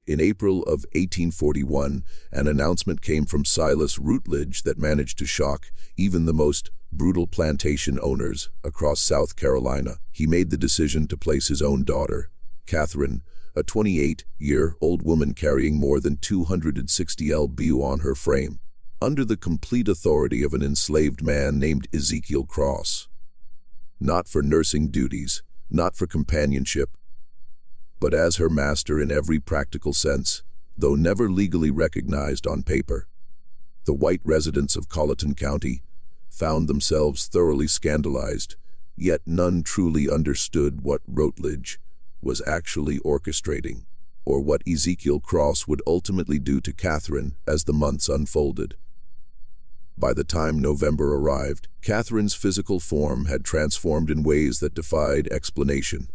In April of 1841, an announcement came from Silas Rutledge that managed to shock even the most brutal plantation owners across South Carolina. He made the decision to place his own daughter, Catherine, a 28-year-old woman carrying more than 260 lb on her frame, under the complete authority of an enslaved man named Ezekiel Cross. Not for nursing duties, not for companionship, but as her master in every practical sense, though never legally recognized on paper. The white residents of Colleton County found themselves thoroughly scandalized, yet none truly understood what Rutledge was actually orchestrating, or what Ezekiel Cross would ultimately do to Catherine as the months unfolded. By the time November arrived, Catherine's physical form had transformed in ways that defied explanation.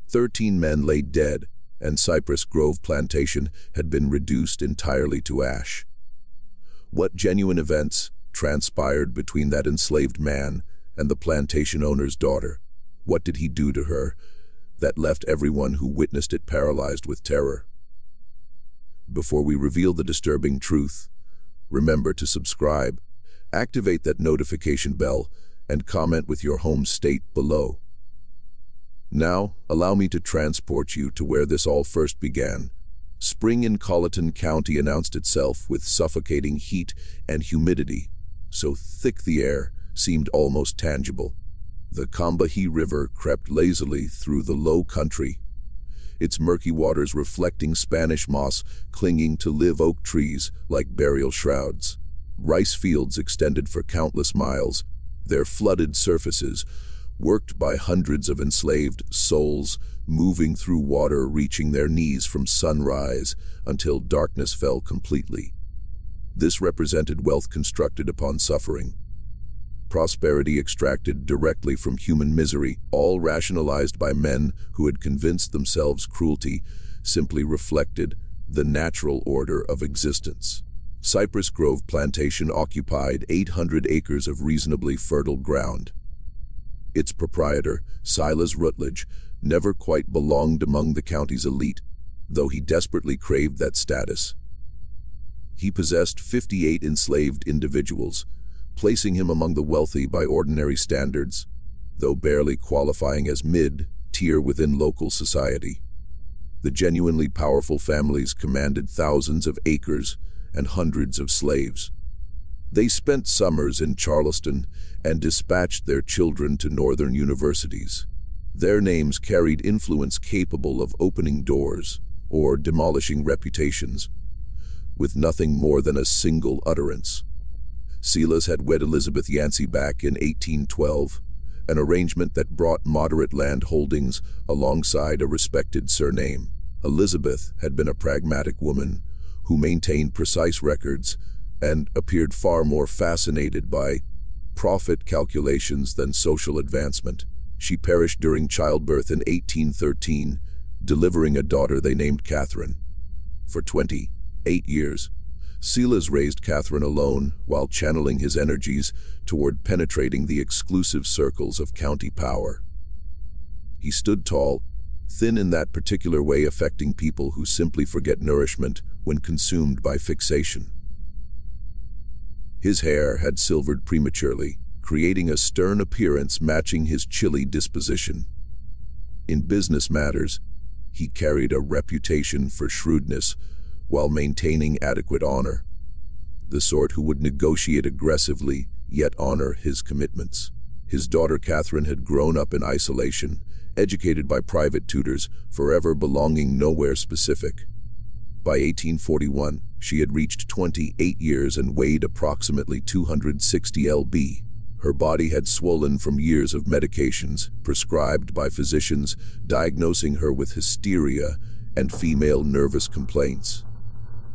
13 men lay dead, and Cypress Grove Plantation had been reduced entirely to ash. What genuine events transpired between that enslaved man and the plantation owner's daughter? What did he do to her that left everyone who witnessed it paralyzed with terror? Before we reveal the disturbing truth, remember to subscribe, activate that notification bell, and comment with your home state below. Now, allow me to transport you to where this all first began. Spring in Colleton County announced itself with suffocating heat and humidity, so thick the air seemed almost tangible. The Combahee River crept lazily through the low country, its murky waters reflecting Spanish moss clinging to live oak trees like burial shrouds. Rice fields extended for countless miles, their flooded surfaces worked by hundreds of enslaved souls moving through water reaching their knees from sunrise until darkness fell completely. This represented wealth constructed upon suffering, prosperity extracted directly from human misery, all rationalized by men who had convinced themselves cruelty simply reflected the natural order of existence. Cypress Grove Plantation occupied 800 acres of reasonably fertile ground. Its proprietor, Silas Rutledge, never quite belonged among the county's elite, though he desperately craved that status. He possessed 58 enslaved individuals, placing him among the wealthy by ordinary standards, though barely qualifying as mid-tier within local society. The genuinely powerful families commanded thousands of acres and hundreds of slaves. They spent summers in Charleston and dispatched their children to northern universities. Their names carried influence capable of opening doors or demolishing reputations, with nothing more than a single utterance. Silas had wed Elizabeth Yancey back in 1812, an arrangement that brought moderate land holdings alongside a respected surname. Elizabeth had been a pragmatic woman who maintained precise records and appeared far more fascinated by profit calculations than social advancement. She perished during childbirth in 1813, delivering a daughter they named Catherine. For 28 years, Silas raised Catherine alone while channeling his energies toward penetrating the exclusive circles of county power. He stood tall, thin in that particular way affecting people who simply forget nourishment when consumed by fixation. His hair had silvered prematurely, creating a stern appearance matching his chilly disposition. In business matters, he carried a reputation for shrewdness while maintaining adequate honor, the sort who would negotiate aggressively yet honor his commitments. His daughter Catherine had grown up in isolation, educated by private tutors, forever belonging nowhere specific. By 1841, she had reached 28 years and weighed approximately 260 lb. Her body had swollen from years of medications prescribed by physicians, diagnosing her with hysteria and female nervous complaints.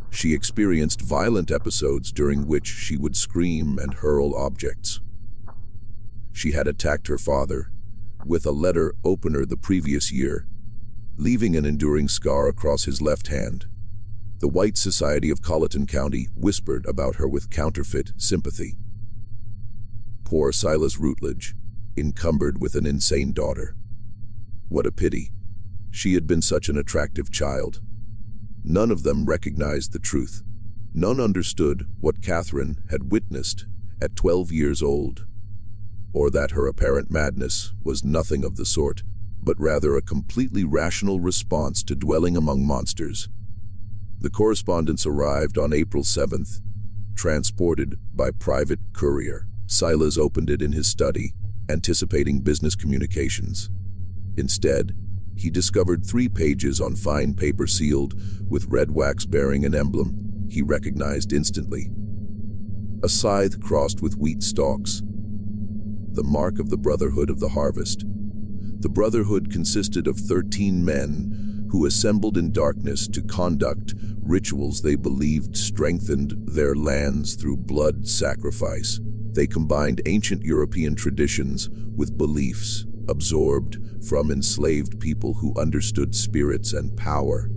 She experienced violent episodes during which she would scream and hurl objects. She had attacked her father with a letter opener the previous year, leaving an enduring scar across his left hand. The white society of Colleton County whispered about her with counterfeit sympathy. Poor Silas Rutledge, encumbered with an insane daughter. What a pity. She had been such an attractive child. None of them recognized the truth. None understood what Catherine had witnessed at 12 years old, or that her apparent madness was nothing of the sort, but rather a completely rational response to dwelling among monsters. The correspondence arrived on April 7th, transported by private courier. Silas opened it in his study, anticipating business communications. Instead, he discovered 3 pages on fine paper sealed with red wax bearing an emblem he recognized instantly. A scythe crossed with wheat stalks. The mark of the Brotherhood of the Harvest. The Brotherhood consisted of 13 men who assembled in darkness to conduct rituals they believed strengthened their lands through blood sacrifice. They combined ancient European traditions with beliefs absorbed from enslaved people who understood spirits and power.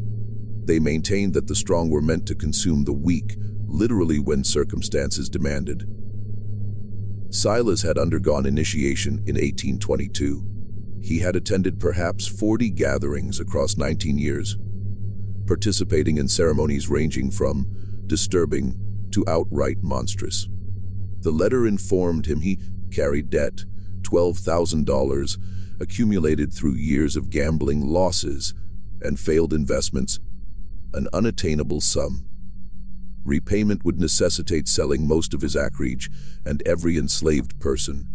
They maintained that the strong were meant to consume the weak, literally when circumstances demanded. Silas had undergone initiation in 1822. He had attended perhaps 40 gatherings across 19 years, participating in ceremonies ranging from disturbing to outright monstrous. The letter informed him he carried debt, $12,000, accumulated through years of gambling losses and failed investments, an unattainable sum. Repayment would necessitate selling most of his acreage and every enslaved person,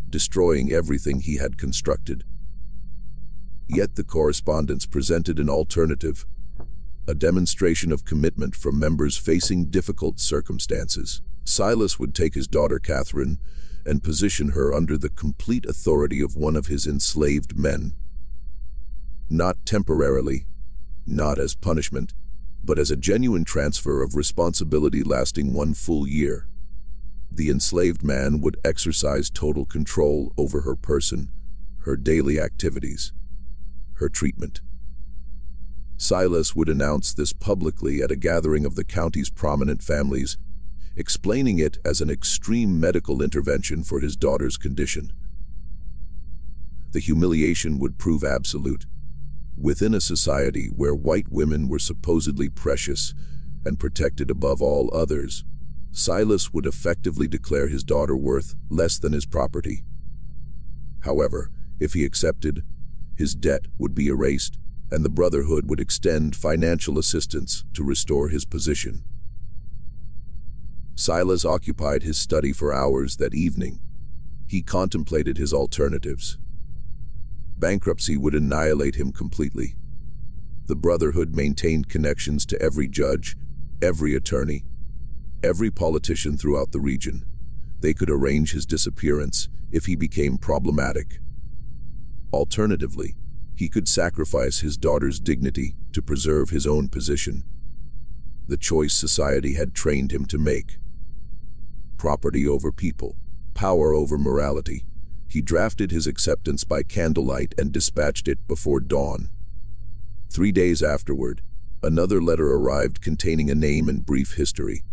destroying everything he had constructed. Yet the correspondence presented an alternative, a demonstration of commitment from members facing difficult circumstances. Silas would take his daughter Catherine and position her under the complete authority of one of his enslaved men. Not temporarily, not as punishment, but as a genuine transfer of responsibility lasting 1 full year. The enslaved man would exercise total control over her person, her daily activities, her treatment. Silas would announce this publicly at a gathering of the county's prominent families, explaining it as an extreme medical intervention for his daughter's condition. The humiliation would prove absolute. Within a society where white women were supposedly precious and protected above all others, Silas would effectively declare his daughter worth less than his property. However, if he accepted, his debt would be erased, and the Brotherhood would extend financial assistance to restore his position. Silas occupied his study for hours that evening. He contemplated his alternatives. Bankruptcy would annihilate him completely. The Brotherhood maintained connections to every judge, every attorney, every politician throughout the region. They could arrange his disappearance if he became problematic. Alternatively, he could sacrifice his daughter's dignity to preserve his own position. The choice society had trained him to make. Property over people, power over morality. He drafted his acceptance by candlelight and dispatched it before dawn. 3 days afterward, another letter arrived containing a name and brief history.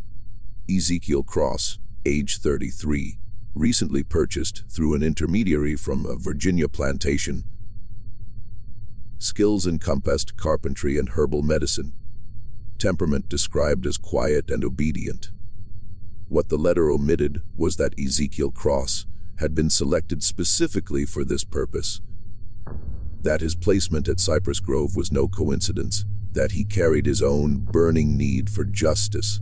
Ezekiel Cross, age 33, recently purchased through an intermediary from a Virginia plantation. Skills encompassed carpentry and herbal medicine. Temperament described as quiet and obedient. What the letter omitted was that Ezekiel Cross had been selected specifically for this purpose. That his placement at Cypress Grove was no coincidence, that he carried his own burning need for justice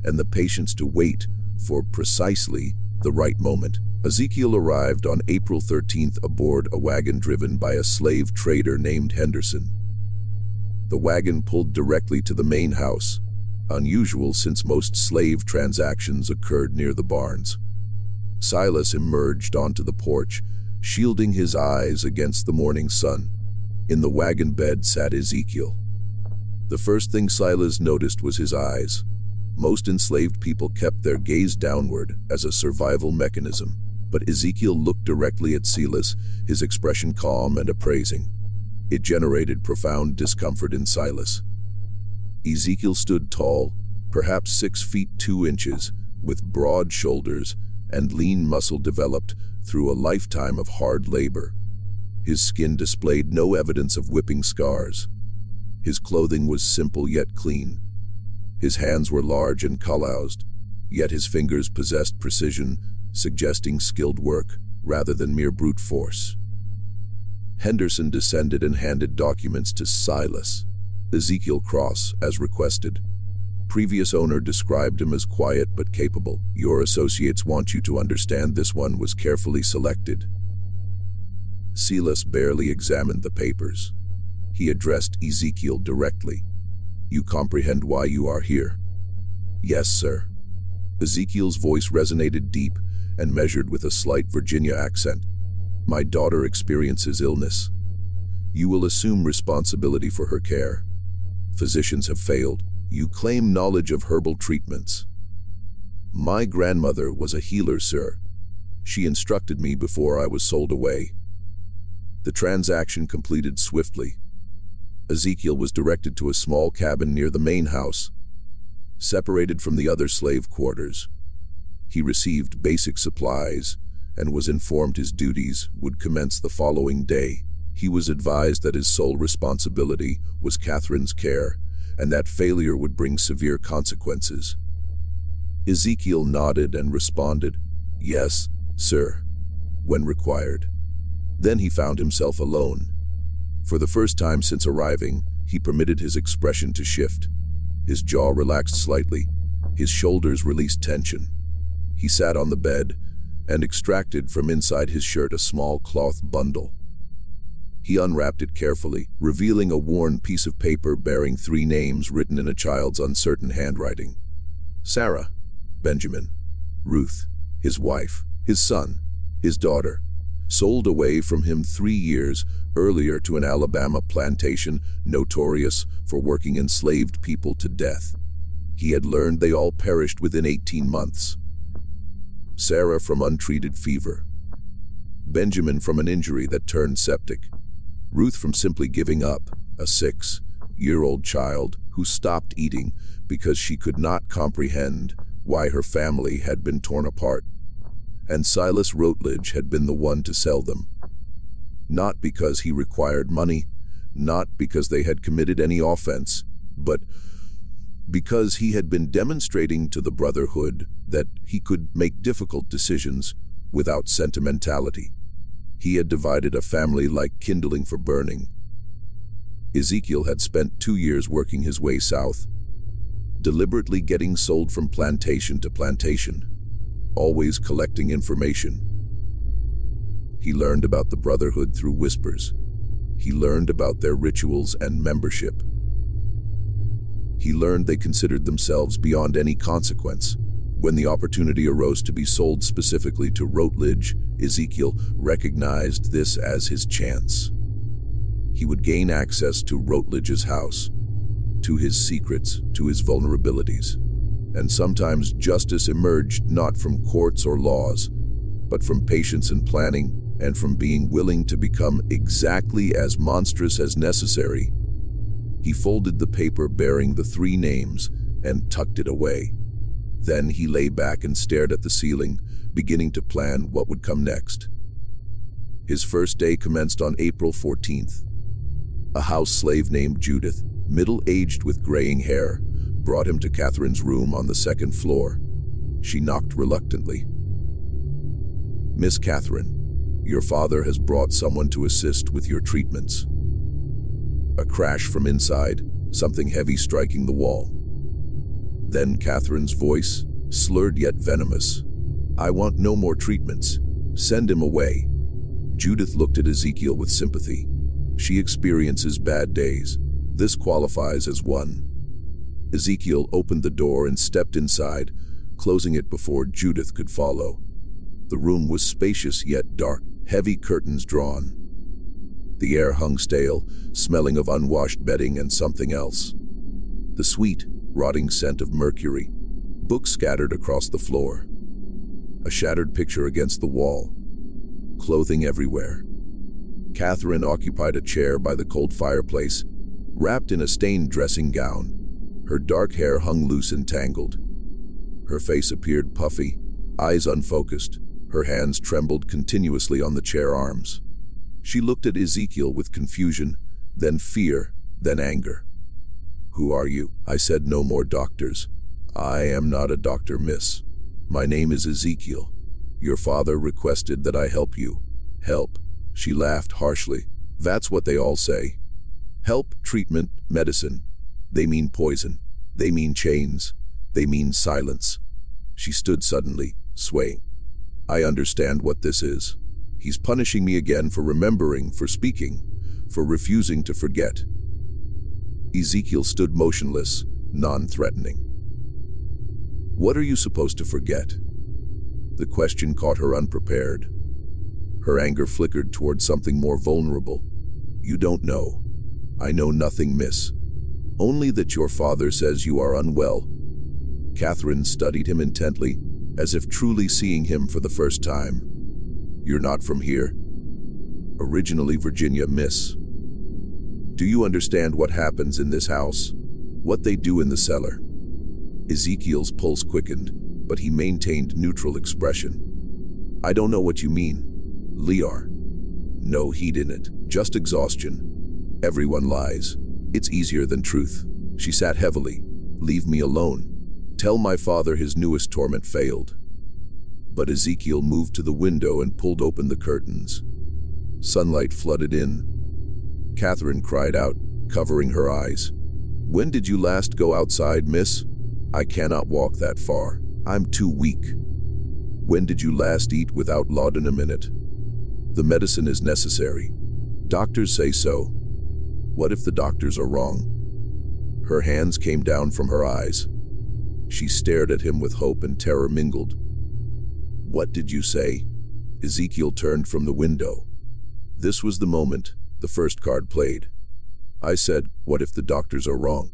and the patience to wait for precisely the right moment. Ezekiel arrived on April 13th aboard a wagon driven by a slave trader named Henderson. The wagon pulled directly to the main house, unusual since most slave transactions occurred near the barns. Silas emerged onto the porch, shielding his eyes against the morning sun. In the wagon bed sat Ezekiel. The first thing Silas noticed was his eyes. Most enslaved people kept their gaze downward as a survival mechanism, but Ezekiel looked directly at Silas, his expression calm and appraising. It generated profound discomfort in Silas. Ezekiel stood tall, perhaps 6 feet 2 inches, with broad shoulders and lean muscle developed through a lifetime of hard labor. His skin displayed no evidence of whipping scars. His clothing was simple yet clean. His hands were large and calloused, yet his fingers possessed precision, suggesting skilled work rather than mere brute force. Henderson descended and handed documents to Silas. Ezekiel Cross, as requested. Previous owner described him as quiet but capable. Your associates want you to understand this one was carefully selected. Silas barely examined the papers. He addressed Ezekiel directly. You comprehend why you are here? Yes, sir. Ezekiel's voice resonated deep and measured with a slight Virginia accent. My daughter experiences illness. You will assume responsibility for her care. Physicians have failed. You claim knowledge of herbal treatments. My grandmother was a healer, sir. She instructed me before I was sold away. The transaction completed swiftly. Ezekiel was directed to a small cabin near the main house, separated from the other slave quarters. He received basic supplies and was informed his duties would commence the following day. He was advised that his sole responsibility was Catherine's care, and that failure would bring severe consequences. Ezekiel nodded and responded, Yes, sir, when required. Then he found himself alone. For the first time since arriving, he permitted his expression to shift. His jaw relaxed slightly. His shoulders released tension. He sat on the bed and extracted from inside his shirt a small cloth bundle. He unwrapped it carefully, revealing a worn piece of paper bearing 3 names written in a child's uncertain handwriting. Sarah, Benjamin, Ruth, his wife, his son, his daughter, sold away from him 3 years earlier to an Alabama plantation notorious for working enslaved people to death. He had learned they all perished within 18 months. Sarah from untreated fever. Benjamin from an injury that turned septic. Ruth from simply giving up, a 6-year-old child who stopped eating because she could not comprehend why her family had been torn apart. And Silas Rutledge had been the one to sell them. Not because he required money, not because they had committed any offense, but because he had been demonstrating to the Brotherhood that he could make difficult decisions without sentimentality. He had divided a family like kindling for burning. Ezekiel had spent 2 years working his way south, deliberately getting sold from plantation to plantation, always collecting information. He learned about the Brotherhood through whispers. He learned about their rituals and membership. He learned they considered themselves beyond any consequence. When the opportunity arose to be sold specifically to Rutledge, Ezekiel recognized this as his chance. He would gain access to Rutledge's house, to his secrets, to his vulnerabilities. And sometimes justice emerged not from courts or laws, but from patience and planning, and from being willing to become exactly as monstrous as necessary. He folded the paper bearing the 3 names and tucked it away. Then he lay back and stared at the ceiling, beginning to plan what would come next. His first day commenced on April 14th. A house slave named Judith, middle-aged with graying hair, brought him to Catherine's room on the 2nd floor. She knocked reluctantly. Miss Catherine, your father has brought someone to assist with your treatments. A crash from inside, something heavy striking the wall. Then Catherine's voice, slurred yet venomous. I want no more treatments. Send him away. Judith looked at Ezekiel with sympathy. She experiences bad days. This qualifies as one. Ezekiel opened the door and stepped inside, closing it before Judith could follow. The room was spacious yet dark, heavy curtains drawn. The air hung stale, smelling of unwashed bedding and something else. The sweet, rotting scent of mercury. Books scattered across the floor. A shattered picture against the wall. Clothing everywhere. Catherine occupied a chair by the cold fireplace, wrapped in a stained dressing gown. Her dark hair hung loose and tangled. Her face appeared puffy, eyes unfocused. Her hands trembled continuously on the chair arms. She looked at Ezekiel with confusion, then fear, then anger. Who are you? I said, no more doctors. I am not a doctor, miss. My name is Ezekiel. Your father requested that I help you. Help. She laughed harshly. That's what they all say. Help, treatment, medicine. They mean poison. They mean chains. They mean silence. She stood suddenly, swaying. I understand what this is. He's punishing me again for remembering, for speaking, for refusing to forget. Ezekiel stood motionless, non-threatening. What are you supposed to forget? The question caught her unprepared. Her anger flickered toward something more vulnerable. You don't know. I know nothing, miss. Only that your father says you are unwell. Catherine studied him intently, as if truly seeing him for the first time. You're not from here. Originally Virginia, miss. Do you understand what happens in this house? What they do in the cellar? Ezekiel's pulse quickened, but he maintained neutral expression. I don't know what you mean. Liar. No heat in it, just exhaustion. Everyone lies. It's easier than truth. She sat heavily. Leave me alone. Tell my father his newest torment failed. But Ezekiel moved to the window and pulled open the curtains. Sunlight flooded in. Catherine cried out, covering her eyes. When did you last go outside, miss? I cannot walk that far. I'm too weak. When did you last eat without laudanum in it? The medicine is necessary. Doctors say so. What if the doctors are wrong? Her hands came down from her eyes. She stared at him with hope and terror mingled. What did you say? Ezekiel turned from the window. This was the moment, the first card played. I said, what if the doctors are wrong?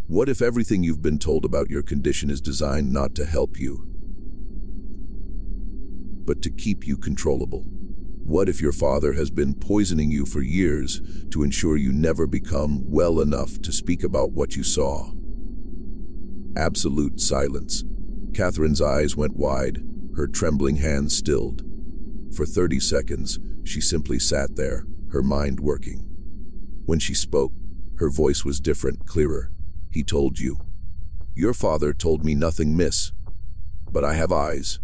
What if everything you've been told about your condition is designed not to help you, but to keep you controllable? What if your father has been poisoning you for years to ensure you never become well enough to speak about what you saw? Absolute silence. Catherine's eyes went wide, her trembling hands stilled. For 30 seconds, she simply sat there, her mind working. When she spoke, her voice was different, clearer. He told you. Your father told me nothing, miss. But I have eyes.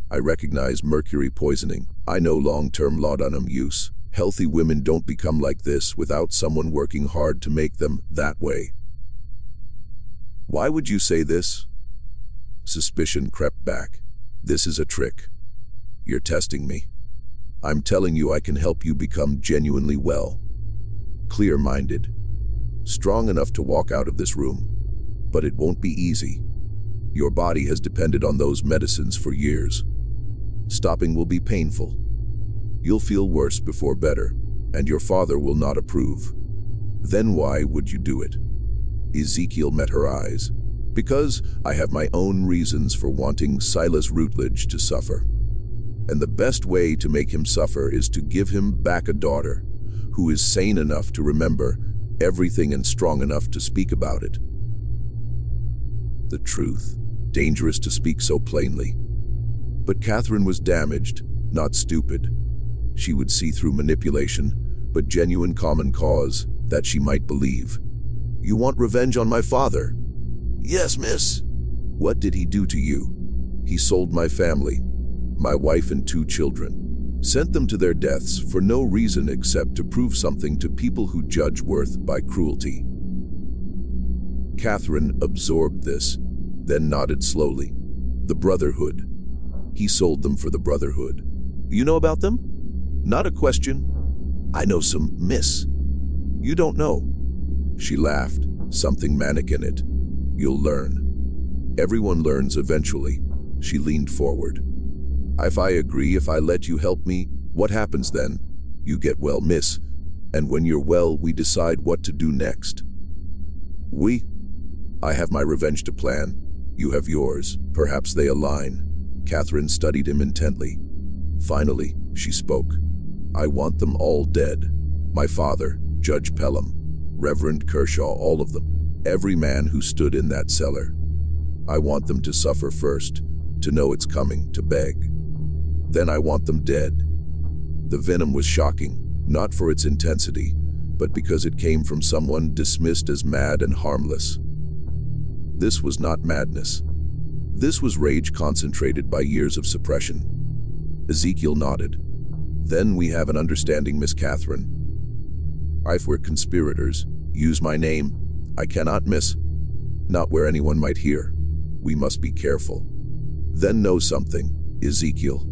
I recognize mercury poisoning. I know long-term laudanum use. Healthy women don't become like this without someone working hard to make them that way. Why would you say this? Suspicion crept back. This is a trick. You're testing me. I'm telling you I can help you become genuinely well. Clear-minded. Strong enough to walk out of this room. But it won't be easy. Your body has depended on those medicines for years. Stopping will be painful. You'll feel worse before better, and your father will not approve. Then why would you do it? Ezekiel met her eyes. Because I have my own reasons for wanting Silas Routledge to suffer. And the best way to make him suffer is to give him back a daughter who is sane enough to remember everything and strong enough to speak about it. The truth, dangerous to speak so plainly. But Catherine was damaged, not stupid. She would see through manipulation, but genuine common cause that she might believe. You want revenge on my father? Yes, miss. What did he do to you? He sold my family, my wife and 2 children, sent them to their deaths for no reason except to prove something to people who judge worth by cruelty. Catherine absorbed this, then nodded slowly. The Brotherhood. He sold them for the Brotherhood. You know about them? Not a question. I know some, miss. You don't know. She laughed, something manic in it. You'll learn. Everyone learns eventually. She leaned forward. If I agree, if I let you help me, what happens then? You get well, miss. And when you're well, we decide what to do next. I have my revenge to plan. You have yours. Perhaps they align. Catherine studied him intently. Finally, she spoke. I want them all dead. My father, Judge Pelham, Reverend Kershaw, all of them. Every man who stood in that cellar. I want them to suffer first, to know it's coming, to beg. Then I want them dead. The venom was shocking, not for its intensity, but because it came from someone dismissed as mad and harmless. This was not madness. This was rage concentrated by years of suppression. Ezekiel nodded. Then we have an understanding, Miss Catherine. If we're conspirators, use my name. I cannot miss. Not where anyone might hear. We must be careful. Then know something, Ezekiel.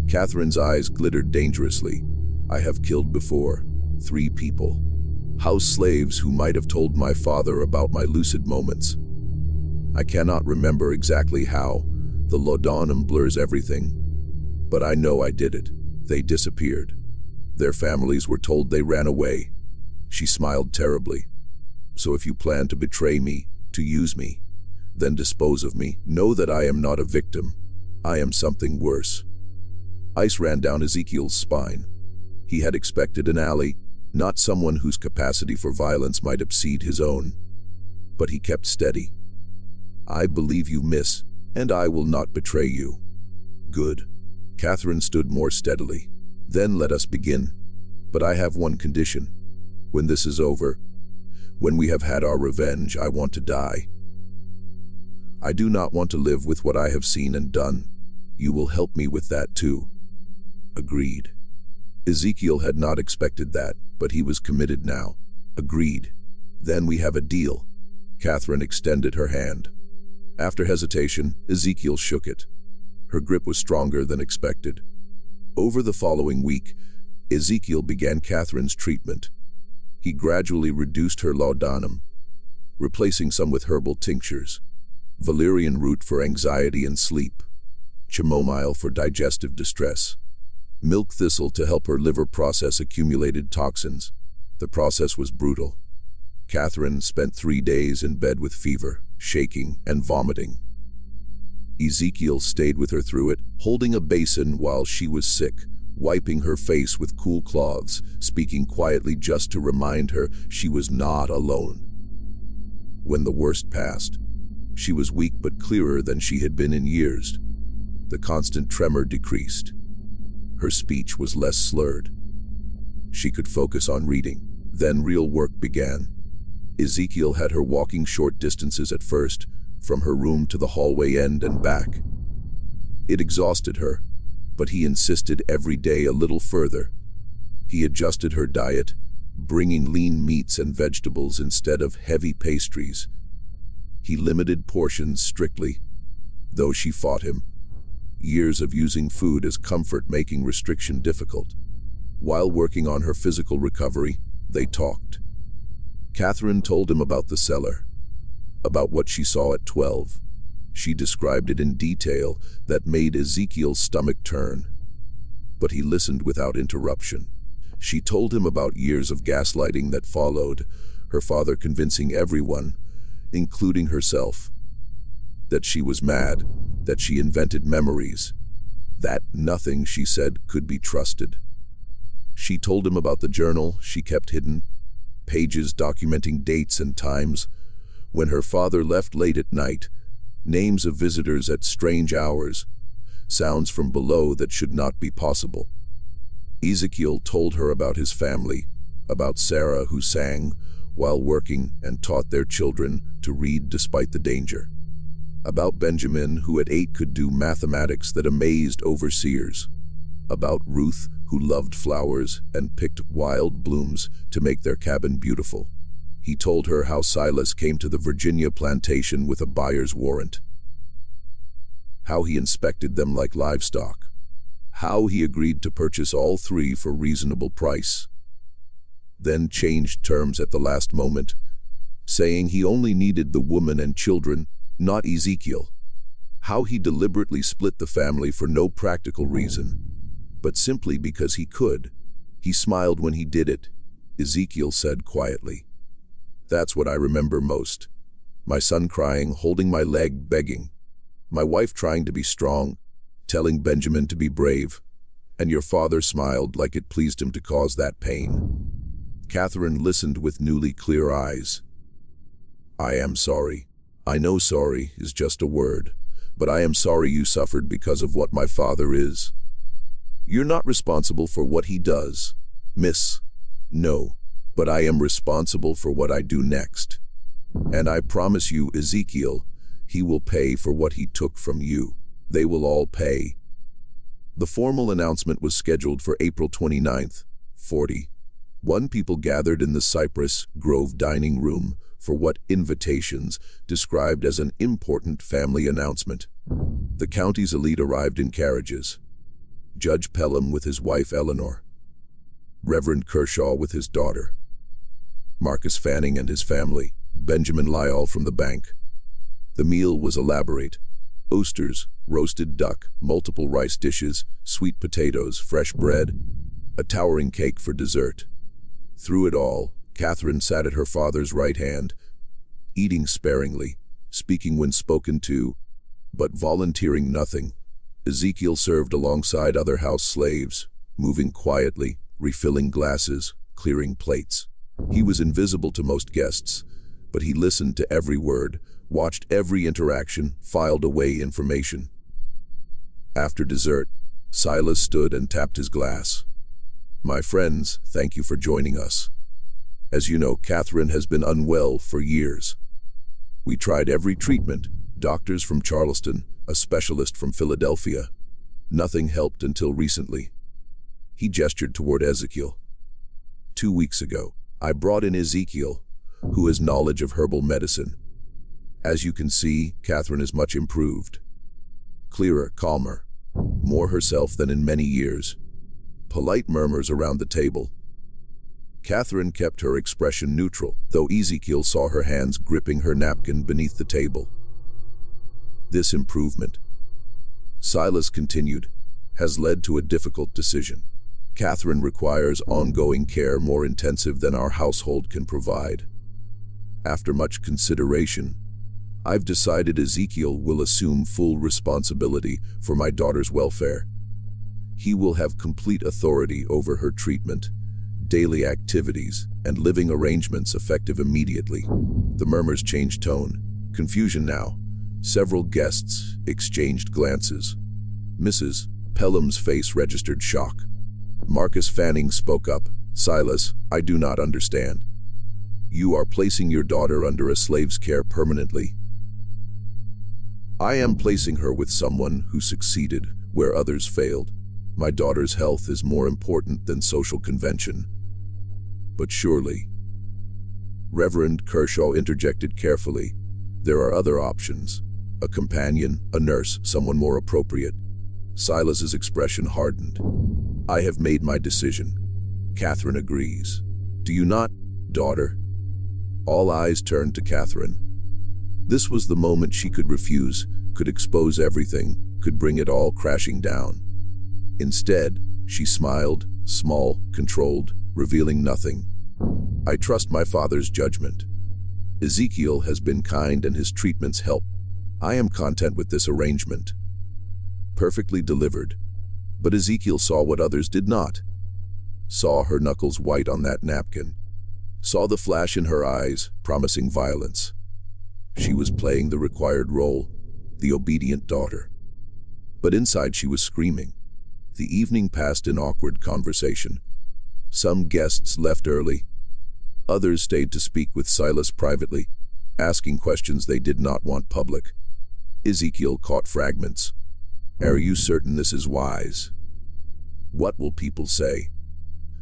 Catherine's eyes glittered dangerously. I have killed before 3 people. House slaves who might have told my father about my lucid moments. I cannot remember exactly how. The laudanum blurs everything. But I know I did it. They disappeared. Their families were told they ran away. She smiled terribly. So if you plan to betray me, to use me, then dispose of me, know that I am not a victim. I am something worse. Ice ran down Ezekiel's spine. He had expected an ally, not someone whose capacity for violence might exceed his own. But he kept steady. I believe you, miss, and I will not betray you. Good. Catherine stood more steadily. Then let us begin. But I have one condition. When this is over, when we have had our revenge, I want to die. I do not want to live with what I have seen and done. You will help me with that too. Agreed. Ezekiel had not expected that, but he was committed now. Agreed. Then we have a deal. Catherine extended her hand. After hesitation, Ezekiel shook it. Her grip was stronger than expected. Over the following week, Ezekiel began Catherine's treatment. He gradually reduced her laudanum, replacing some with herbal tinctures, valerian root for anxiety and sleep, chamomile for digestive distress, milk thistle to help her liver process accumulated toxins. The process was brutal. Catherine spent 3 days in bed with fever, shaking, and vomiting. Ezekiel stayed with her through it, holding a basin while she was sick, wiping her face with cool cloths, speaking quietly just to remind her she was not alone. When the worst passed, she was weak but clearer than she had been in years. The constant tremor decreased. Her speech was less slurred. She could focus on reading. Then real work began. Ezekiel had her walking short distances at first, from her room to the hallway end and back. It exhausted her, but he insisted every day a little further. He adjusted her diet, bringing lean meats and vegetables instead of heavy pastries. He limited portions strictly, though she fought him. Years of using food as comfort making restriction difficult. While working on her physical recovery, they talked. Catherine told him about the cellar, about what she saw at 12. She described it in detail that made Ezekiel's stomach turn. But he listened without interruption. She told him about years of gaslighting that followed, her father convincing everyone, including herself, that she was mad, that she invented memories, that nothing, she said, could be trusted. She told him about the journal she kept hidden, pages documenting dates and times, when her father left late at night, names of visitors at strange hours, sounds from below that should not be possible. Ezekiel told her about his family, about Sarah who sang while working and taught their children to read despite the danger, about Benjamin who at 8 could do mathematics that amazed overseers, about Ruth who loved flowers and picked wild blooms to make their cabin beautiful. He told her how Silas came to the Virginia plantation with a buyer's warrant, how he inspected them like livestock, how he agreed to purchase all 3 for reasonable price, then changed terms at the last moment, saying he only needed the woman and children, not Ezekiel, how he deliberately split the family for no practical reason, but simply because he could. He smiled when he did it, Ezekiel said quietly. That's what I remember most. My son crying, holding my leg, begging. My wife trying to be strong, telling Benjamin to be brave. And your father smiled like it pleased him to cause that pain. Catherine listened with newly clear eyes. I am sorry. I know sorry is just a word, but I am sorry you suffered because of what my father is. You're not responsible for what he does, miss. No, but I am responsible for what I do next. And I promise you, Ezekiel, he will pay for what he took from you. They will all pay." The formal announcement was scheduled for April 29th, 41. People gathered in the Cypress Grove dining room for what invitations described as an important family announcement. The county's elite arrived in carriages. Judge Pelham with his wife Eleanor, Reverend Kershaw with his daughter, Marcus Fanning and his family, Benjamin Lyall from the bank. The meal was elaborate. Oysters, roasted duck, multiple rice dishes, sweet potatoes, fresh bread, a towering cake for dessert. Through it all, Catherine sat at her father's right hand, eating sparingly, speaking when spoken to, but volunteering nothing. Ezekiel served alongside other house slaves, moving quietly, refilling glasses, clearing plates. He was invisible to most guests, but he listened to every word, watched every interaction, filed away information. After dessert, Silas stood and tapped his glass. "My friends, thank you for joining us. As you know, Catherine has been unwell for years. We tried every treatment, doctors from Charleston, a specialist from Philadelphia. Nothing helped until recently." He gestured toward Ezekiel. 2 weeks ago, I brought in Ezekiel, who has knowledge of herbal medicine. As you can see, Catherine is much improved. Clearer, calmer, more herself than in many years. Polite murmurs around the table. Catherine kept her expression neutral, though Ezekiel saw her hands gripping her napkin beneath the table. This improvement, Silas continued, has led to a difficult decision. Catherine requires ongoing care more intensive than our household can provide. After much consideration, I've decided Ezekiel will assume full responsibility for my daughter's welfare. He will have complete authority over her treatment, daily activities, and living arrangements effective immediately. The murmurs changed tone. Confusion now. Several guests exchanged glances. Mrs. Pelham's face registered shock. Marcus Fanning spoke up. "Silas, I do not understand. You are placing your daughter under a slave's care permanently." "I am placing her with someone who succeeded where others failed. My daughter's health is more important than social convention." "But surely," Reverend Kershaw interjected carefully, "there are other options. A companion, a nurse, someone more appropriate." Silas's expression hardened. "I have made my decision." Catherine agrees. "Do you not, daughter?" All eyes turned to Catherine. This was the moment she could refuse, could expose everything, could bring it all crashing down. Instead, she smiled, small, controlled, revealing nothing. "I trust my father's judgment. Ezekiel has been kind and his treatments help. I am content with this arrangement." Perfectly delivered. But Ezekiel saw what others did not. Saw her knuckles white on that napkin. Saw the flash in her eyes, promising violence. She was playing the required role, the obedient daughter. But inside she was screaming. The evening passed in awkward conversation. Some guests left early. Others stayed to speak with Silas privately, asking questions they did not want public. Ezekiel caught fragments. "Are you certain this is wise? What will people say?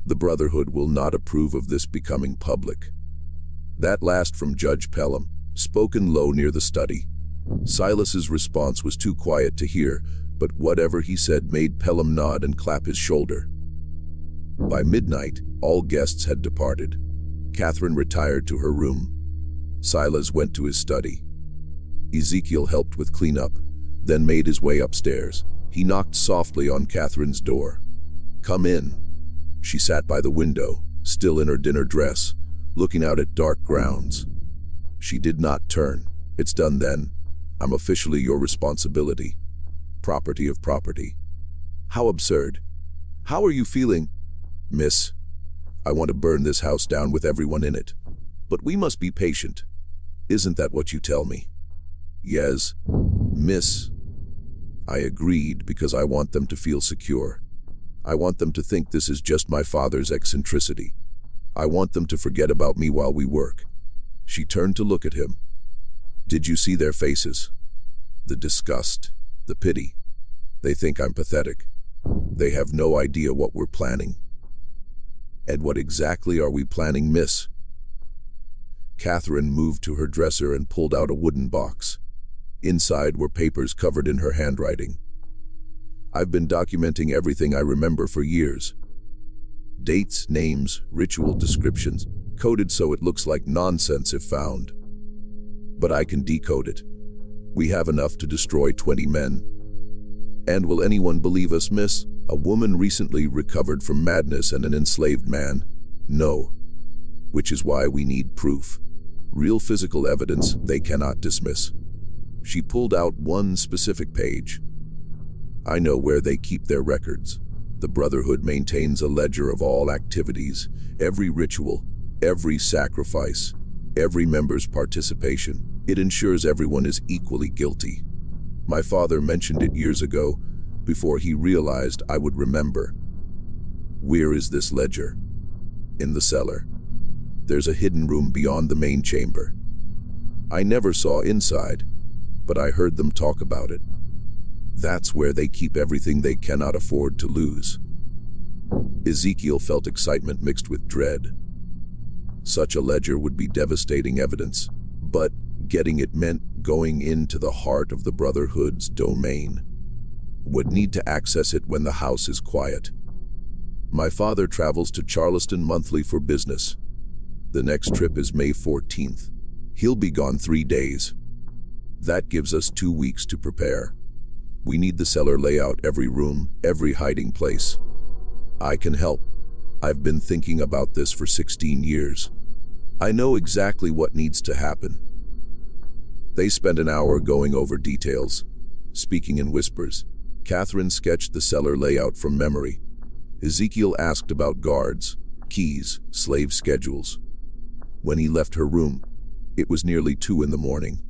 The Brotherhood will not approve of this becoming public." That last from Judge Pelham, spoken low near the study. Silas's response was too quiet to hear, but whatever he said made Pelham nod and clap his shoulder. By midnight, all guests had departed. Catherine retired to her room. Silas went to his study. Ezekiel helped with cleanup, then made his way upstairs. He knocked softly on Catherine's door. "Come in." She sat by the window, still in her dinner dress, looking out at dark grounds. She did not turn. "It's done then. I'm officially your responsibility. Property of property." "How absurd. How are you feeling?" "Miss, I want to burn this house down with everyone in it. But we must be patient. Isn't that what you tell me?" "Yes, miss." I agreed because I want them to feel secure. I want them to think this is just my father's eccentricity. I want them to forget about me while we work." She turned to look at him. "Did you see their faces? The disgust, the pity. They think I'm pathetic. They have no idea what we're planning." "And what exactly are we planning, miss?" Catherine moved to her dresser and pulled out a wooden box. Inside were papers covered in her handwriting. "I've been documenting everything I remember for years. Dates, names, ritual descriptions, coded so it looks like nonsense if found. But I can decode it. We have enough to destroy 20 men. And will anyone believe us, miss? A woman recently recovered from madness and an enslaved man? No. Which is why we need proof. Real physical evidence they cannot dismiss." She pulled out one specific page. "I know where they keep their records. The Brotherhood maintains a ledger of all activities, every ritual, every sacrifice, every member's participation. It ensures everyone is equally guilty. My father mentioned it years ago, before he realized I would remember." "Where is this ledger?" "In the cellar. There's a hidden room beyond the main chamber. I never saw inside, but I heard them talk about it. That's where they keep everything they cannot afford to lose." Ezekiel felt excitement mixed with dread. Such a ledger would be devastating evidence, but getting it meant going into the heart of the Brotherhood's domain. Would need to access it when the house is quiet. "My father travels to Charleston monthly for business. The next trip is May 14th. He'll be gone 3 days. That gives us 2 weeks to prepare. We need the cellar layout, every room, every hiding place. I can help. I've been thinking about this for 16 years. I know exactly what needs to happen." They spent an hour going over details, speaking in whispers. Catherine sketched the cellar layout from memory. Ezekiel asked about guards, keys, slave schedules. When he left her room, it was nearly 2 in the morning.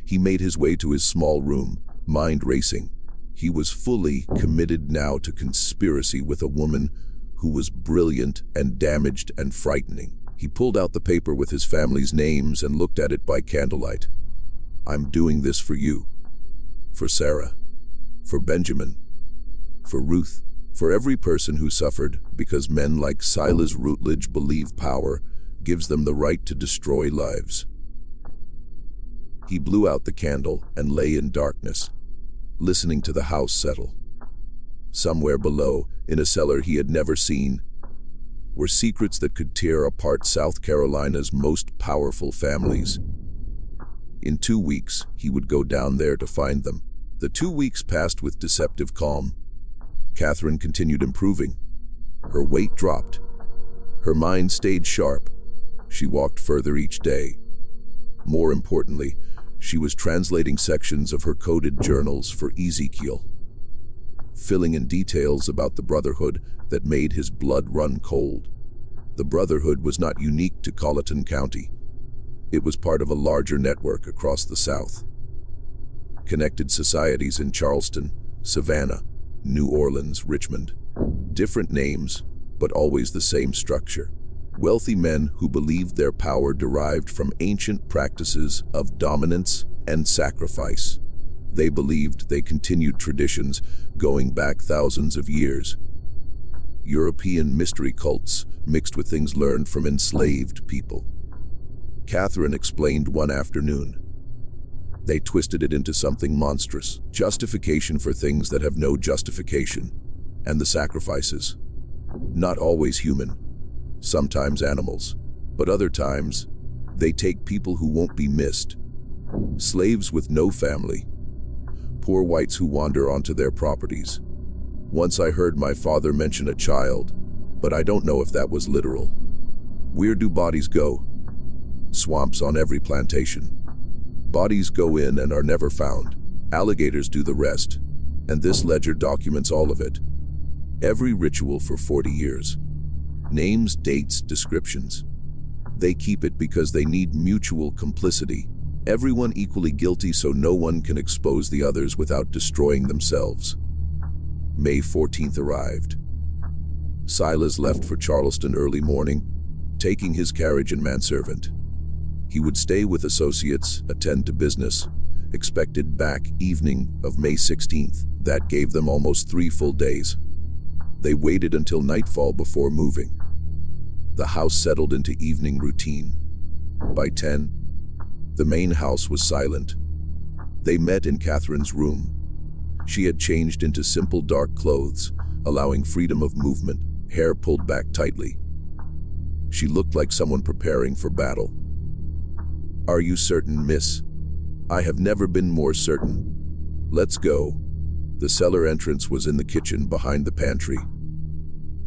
He made his way to his small room, mind racing. He was fully committed now to conspiracy with a woman who was brilliant and damaged and frightening. He pulled out the paper with his family's names and looked at it by candlelight. "I'm doing this for you. For Sarah. For Benjamin. For Ruth. For every person who suffered because men like Silas Rutledge believe power gives them the right to destroy lives." He blew out the candle and lay in darkness, listening to the house settle. Somewhere below, in a cellar he had never seen, were secrets that could tear apart South Carolina's most powerful families. In 2 weeks, he would go down there to find them. The 2 weeks passed with deceptive calm. Catherine continued improving. Her weight dropped. Her mind stayed sharp. She walked further each day. More importantly, she was translating sections of her coded journals for Ezekiel, filling in details about the Brotherhood that made his blood run cold. The Brotherhood was not unique to Colleton County. It was part of a larger network across the South. Connected societies in Charleston, Savannah, New Orleans, Richmond. Different names, but always the same structure. Wealthy men who believed their power derived from ancient practices of dominance and sacrifice. They believed they continued traditions going back thousands of years. European mystery cults mixed with things learned from enslaved people. Catherine explained one afternoon. They twisted it into something monstrous. Justification for things that have no justification. And the sacrifices. Not always human. Sometimes animals. But other times, they take people who won't be missed. Slaves with no family. Poor whites who wander onto their properties. Once I heard my father mention a child, but I don't know if that was literal. Where do bodies go? Swamps on every plantation. Bodies go in and are never found. Alligators do the rest, and this ledger documents all of it. Every ritual for 40 years. Names, dates, descriptions. They keep it because they need mutual complicity. Everyone equally guilty so no one can expose the others without destroying themselves. May 14th arrived. Silas left for Charleston early morning. taking his carriage and manservant. He would stay with associates, attend to business, expected back evening of May 16th. That gave them almost 3 full days. They waited until nightfall before moving. The house settled into evening routine. By 10, the main house was silent. They met in Catherine's room. She had changed into simple dark clothes, allowing freedom of movement, hair pulled back tightly. She looked like someone preparing for battle. "Are you certain, miss?" "I have never been more certain." "Let's go." The cellar entrance was in the kitchen behind the pantry.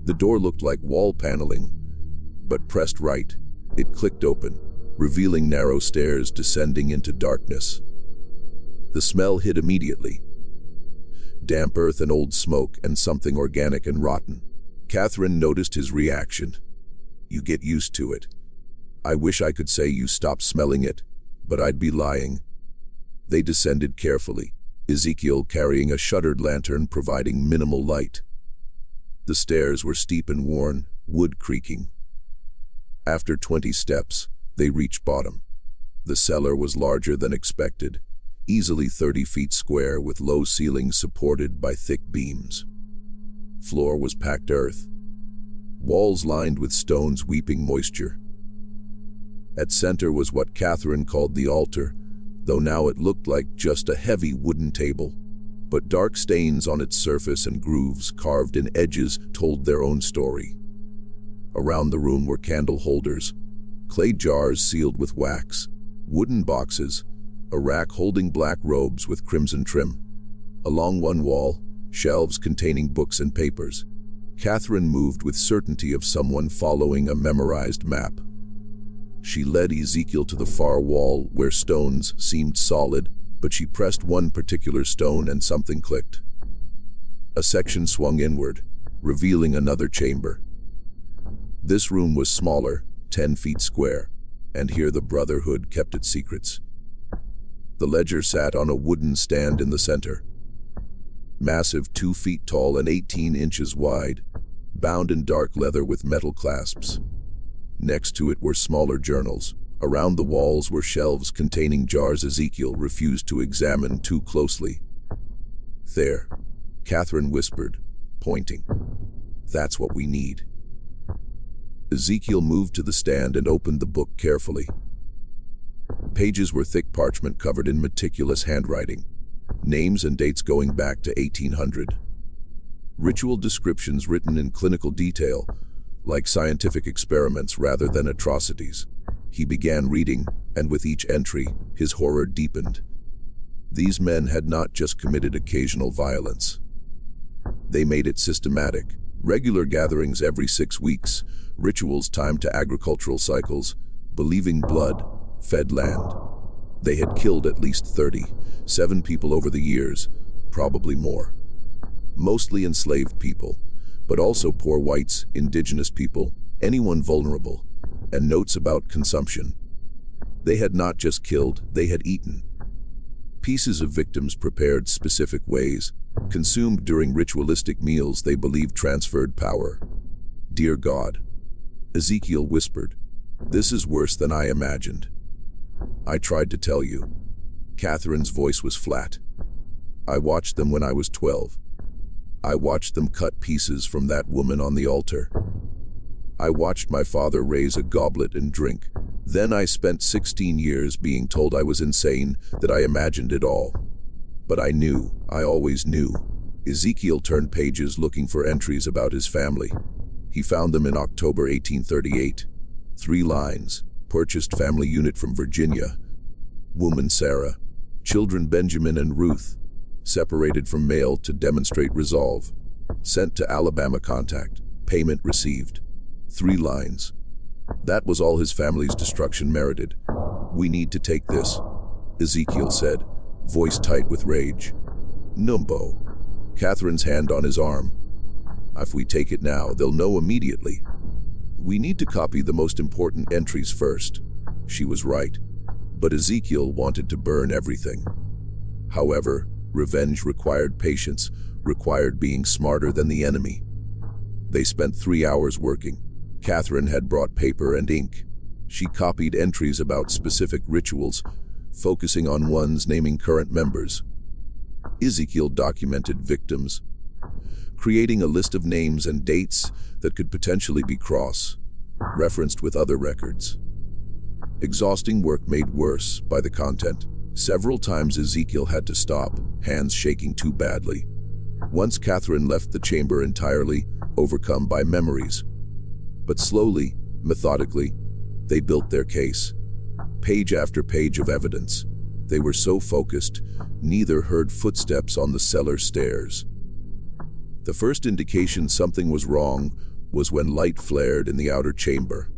The door looked like wall paneling, but pressed right, it clicked open, revealing narrow stairs descending into darkness. The smell hit immediately. Damp earth and old smoke and something organic and rotten. Catherine noticed his reaction. "You get used to it." "I wish I could say you stopped smelling it, but I'd be lying." They descended carefully, Ezekiel carrying a shuttered lantern providing minimal light. The stairs were steep and worn, wood creaking. After 20 steps, they reached bottom. The cellar was larger than expected, easily 30 feet square with low ceilings supported by thick beams. Floor was packed earth. Walls lined with stones weeping moisture. At center was what Catherine called the altar, though now it looked like just a heavy wooden table. But dark stains on its surface and grooves carved in edges told their own story. Around the room were candle holders, clay jars sealed with wax, wooden boxes, a rack holding black robes with crimson trim. Along one wall, shelves containing books and papers. Catherine moved with certainty of someone following a memorized map. She led Ezekiel to the far wall where stones seemed solid, but she pressed one particular stone and something clicked. A section swung inward, revealing another chamber. This room was smaller, 10 feet square, and here the Brotherhood kept its secrets. The ledger sat on a wooden stand in the center. Massive, 2 feet tall and 18 inches wide, bound in dark leather with metal clasps. Next to it were smaller journals. Around the walls were shelves containing jars Ezekiel refused to examine too closely. "There," Catherine whispered, pointing. "That's what we need." Ezekiel moved to the stand and opened the book carefully. Pages were thick parchment covered in meticulous handwriting, names and dates going back to 1800. Ritual descriptions written in clinical detail, like scientific experiments rather than atrocities. He began reading, and with each entry, his horror deepened. These men had not just committed occasional violence. They made it systematic. Regular gatherings every 6 weeks, rituals timed to agricultural cycles, believing blood fed land. They had killed at least 37 people over the years, probably more. Mostly enslaved people, but also poor whites, indigenous people, anyone vulnerable, and notes about consumption. They had not just killed, they had eaten. Pieces of victims prepared specific ways, consumed during ritualistic meals they believed transferred power. "Dear God," Ezekiel whispered, "this is worse than I imagined. I tried to tell you." Catherine's voice was flat. "I watched them when I was 12. I watched them cut pieces from that woman on the altar. I watched my father raise a goblet and drink. Then I spent 16 years being told I was insane, that I imagined it all. But I knew, I always knew." Ezekiel turned pages looking for entries about his family. He found them in October 1838. 3 lines. Purchased family unit from Virginia. Woman Sarah. Children Benjamin and Ruth. Separated from male to demonstrate resolve. Sent to Alabama contact. Payment received. 3 lines. That was all his family's destruction merited. "We need to take this," Ezekiel said, voice tight with rage. "Numbo." Catherine's hand on his arm. "If we take it now, they'll know immediately. We need to copy the most important entries first." She was right. But Ezekiel wanted to burn everything. However, revenge required patience, required being smarter than the enemy. They spent 3 hours working. Catherine had brought paper and ink. She copied entries about specific rituals, focusing on ones naming current members. Ezekiel documented victims, creating a list of names and dates that could potentially be cross-referenced with other records. Exhausting work made worse by the content. Several times Ezekiel had to stop, hands shaking too badly. Once Catherine left the chamber entirely, overcome by memories. But slowly, methodically, they built their case. Page after page of evidence. They were so focused, neither heard footsteps on the cellar stairs. The first indication something was wrong was when light flared in the outer chamber.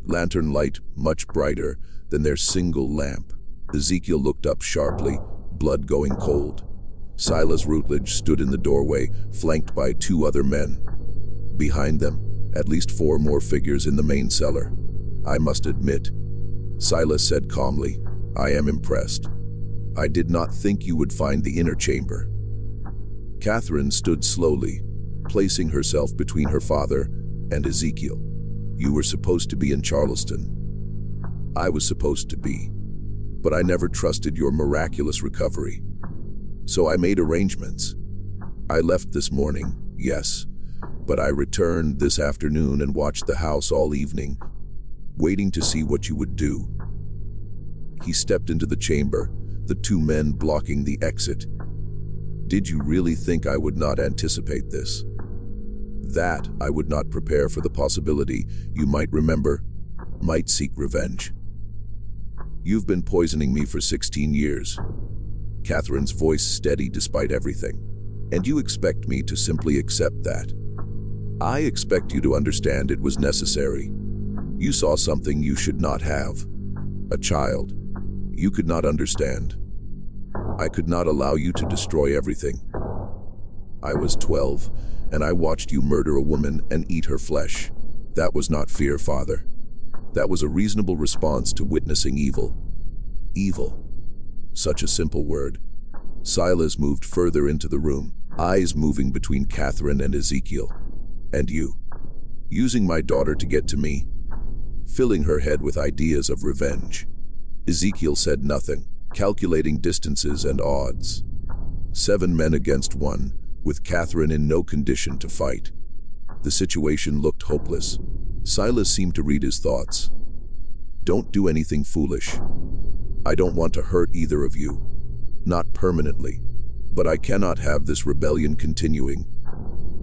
Lantern light much brighter than their single lamp. Ezekiel looked up sharply, blood going cold. Silas Routledge stood in the doorway, flanked by 2 other men. Behind them, at least 4 more figures in the main cellar. "I must admit," Silas said calmly, "I am impressed. I did not think you would find the inner chamber." Catherine stood slowly, placing herself between her father and Ezekiel. "You were supposed to be in Charleston." "I was supposed to be, but I never trusted your miraculous recovery. So I made arrangements. I left this morning, yes, but I returned this afternoon and watched the house all evening, waiting to see what you would do." He stepped into the chamber, the 2 men blocking the exit. "Did you really think I would not anticipate this? That I would not prepare for the possibility you might remember, might seek revenge? You've been poisoning me for 16 years. Catherine's voice steady despite everything. "And you expect me to simply accept that? I expect you to understand it was necessary. You saw something you should not have. A child. You could not understand. I could not allow you to destroy everything. I was 12, and I watched you murder a woman and eat her flesh. That was not fear, Father. That was a reasonable response to witnessing evil." Evil. Such a simple word. Silas moved further into the room, eyes moving between Catherine and Ezekiel. "And you, using my daughter to get to me, filling her head with ideas of revenge." Ezekiel said nothing, calculating distances and odds. 7 men against 1, with Catherine in no condition to fight. The situation looked hopeless. Silas seemed to read his thoughts. "Don't do anything foolish. I don't want to hurt either of you. Not permanently. But I cannot have this rebellion continuing."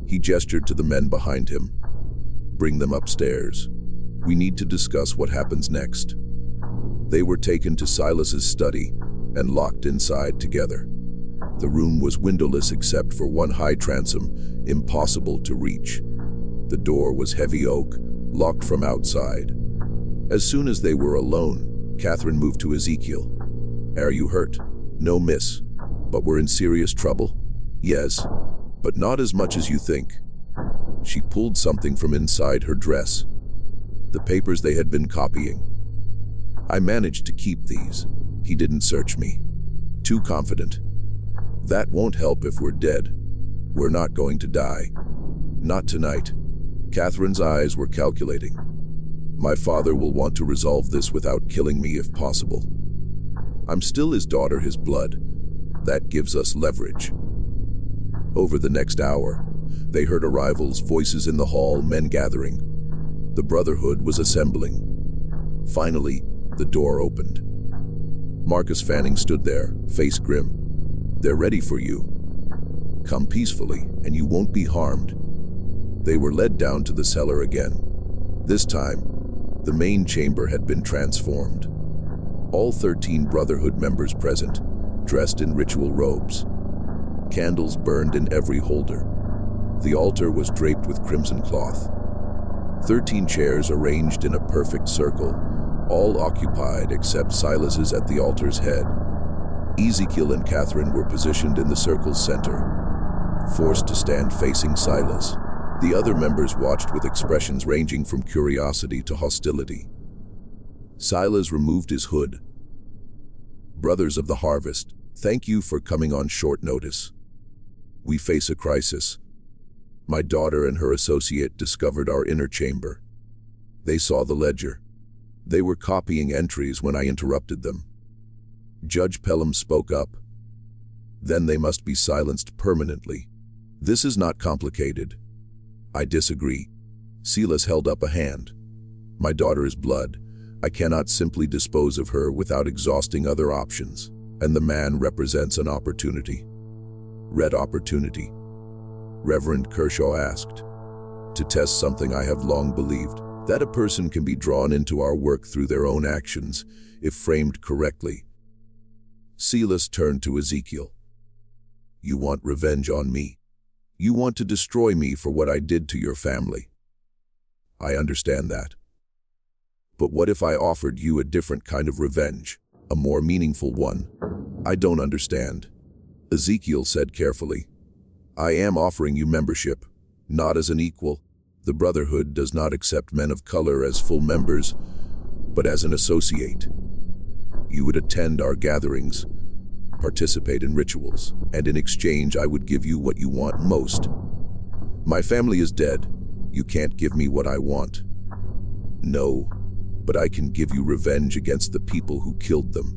He gestured to the men behind him. "Bring them upstairs. We need to discuss what happens next." They were taken to Silas's study and locked inside together. The room was windowless except for one high transom, impossible to reach. The door was heavy oak, locked from outside. As soon as they were alone, Catherine moved to Ezekiel. "Are you hurt?" "No, miss. But we're in serious trouble." "Yes, but not as much as you think." She pulled something from inside her dress. The papers they had been copying. "I managed to keep these. He didn't search me. Too confident. That won't help if we're dead. We're not going to die. Not tonight." Catherine's eyes were calculating. "My father will want to resolve this without killing me if possible. I'm still his daughter, his blood. That gives us leverage." Over the next hour, they heard arrivals, voices in the hall, men gathering. The Brotherhood was assembling. Finally, the door opened. Marcus Fanning stood there, face grim. "They're ready for you. Come peacefully, and you won't be harmed." They were led down to the cellar again. This time, the main chamber had been transformed. All 13 Brotherhood members present, dressed in ritual robes. Candles burned in every holder. The altar was draped with crimson cloth. 13 chairs arranged in a perfect circle, all occupied except Silas's at the altar's head. Ezekiel and Catherine were positioned in the circle's center, forced to stand facing Silas. The other members watched with expressions ranging from curiosity to hostility. Silas removed his hood. "Brothers of the Harvest, thank you for coming on short notice. We face a crisis. My daughter and her associate discovered our inner chamber. They saw the ledger. They were copying entries when I interrupted them. Judge Pelham spoke up. Then they must be silenced permanently. This is not complicated. I disagree. Silas held up a hand. My daughter is blood. I cannot simply dispose of her without exhausting other options. And the man represents an opportunity. Red opportunity. Reverend Kershaw asked. To test something I have long believed, that a person can be drawn into our work through their own actions, if framed correctly. Silas turned to Ezekiel. You want revenge on me. You want to destroy me for what I did to your family. I understand that. But what if I offered you a different kind of revenge, a more meaningful one? I don't understand. Ezekiel said carefully. I am offering you membership, not as an equal. The Brotherhood does not accept men of color as full members, but as an associate. You would attend our gatherings, participate in rituals, and in exchange I would give you what you want most. My family is dead. You can't give me what I want. No, but I can give you revenge against the people who killed them.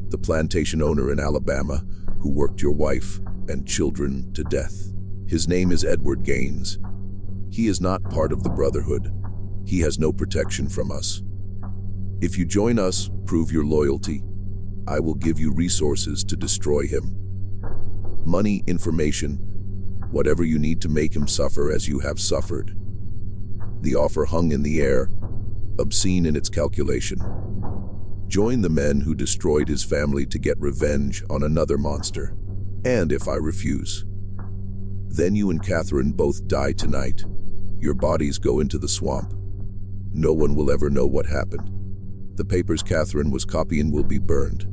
The plantation owner in Alabama who worked your wife and children to death. His name is Edward Gaines. He is not part of the Brotherhood. He has no protection from us. If you join us, prove your loyalty. I will give you resources to destroy him. Money, information, whatever you need to make him suffer as you have suffered. The offer hung in the air, obscene in its calculation. Join the men who destroyed his family to get revenge on another monster. And if I refuse, then you and Catherine both die tonight. Your bodies go into the swamp. No one will ever know what happened. The papers Catherine was copying will be burned.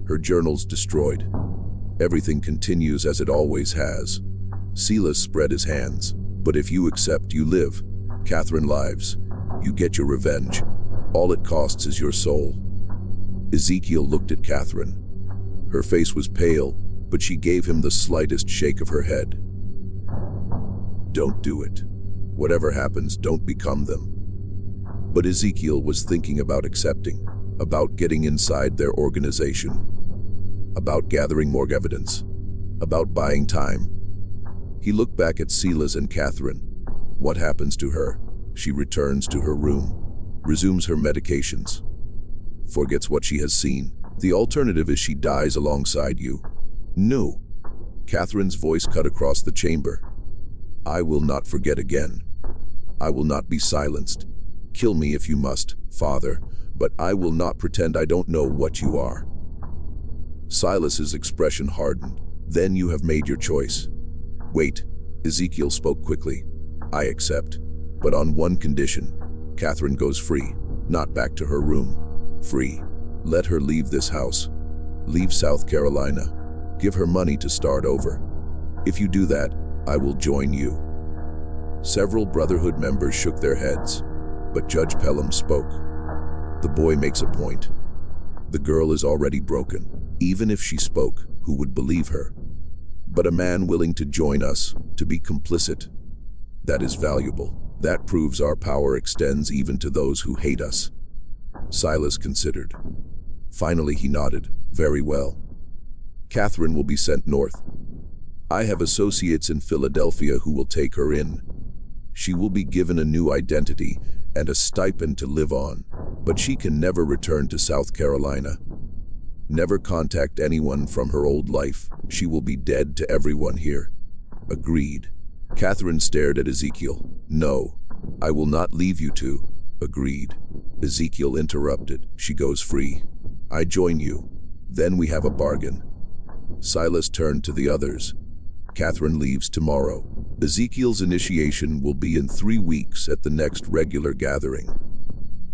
Her journals destroyed. Everything continues as it always has. Silas spread his hands. But if you accept, you live. Catherine lives. You get your revenge. All it costs is your soul. Ezekiel looked at Catherine. Her face was pale, but she gave him the slightest shake of her head. Don't do it. Whatever happens, don't become them. But Ezekiel was thinking about accepting, about getting inside their organization, about gathering more evidence, about buying time. He looked back at Silas and Catherine. What happens to her? She returns to her room, resumes her medications, forgets what she has seen. The alternative is she dies alongside you. No. Catherine's voice cut across the chamber. I will not forget again. I will not be silenced. Kill me if you must, Father, but I will not pretend I don't know what you are. Silas's expression hardened. Then you have made your choice. Wait, Ezekiel spoke quickly. I accept, but on one condition. Catherine goes free, not back to her room. Free. Let her leave this house. Leave South Carolina. Give her money to start over. If you do that, I will join you. Several Brotherhood members shook their heads, but Judge Pelham spoke. The boy makes a point. The girl is already broken. Even if she spoke, who would believe her? But a man willing to join us, to be complicit, that is valuable. That proves our power extends even to those who hate us. Silas considered. Finally he nodded. Very well. Catherine will be sent north. I have associates in Philadelphia who will take her in. She will be given a new identity and a stipend to live on, but she can never return to South Carolina. Never contact anyone from her old life. She will be dead to everyone here. Agreed. Catherine stared at Ezekiel. No, I will not leave you two. Agreed. Ezekiel interrupted. She goes free. I join you. Then we have a bargain. Silas turned to the others. Catherine leaves tomorrow. Ezekiel's initiation will be in 3 weeks at the next regular gathering.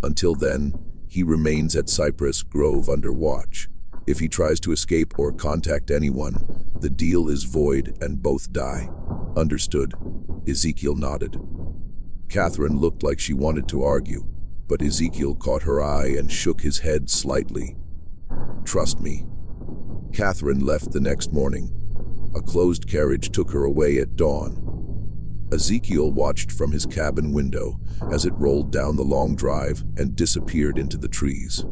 Until then, he remains at Cypress Grove under watch. If he tries to escape or contact anyone, the deal is void and both die. Understood. Ezekiel nodded. Catherine looked like she wanted to argue, but Ezekiel caught her eye and shook his head slightly. Trust me. Catherine left the next morning. A closed carriage took her away at dawn. Ezekiel watched from his cabin window as it rolled down the long drive and disappeared into the trees.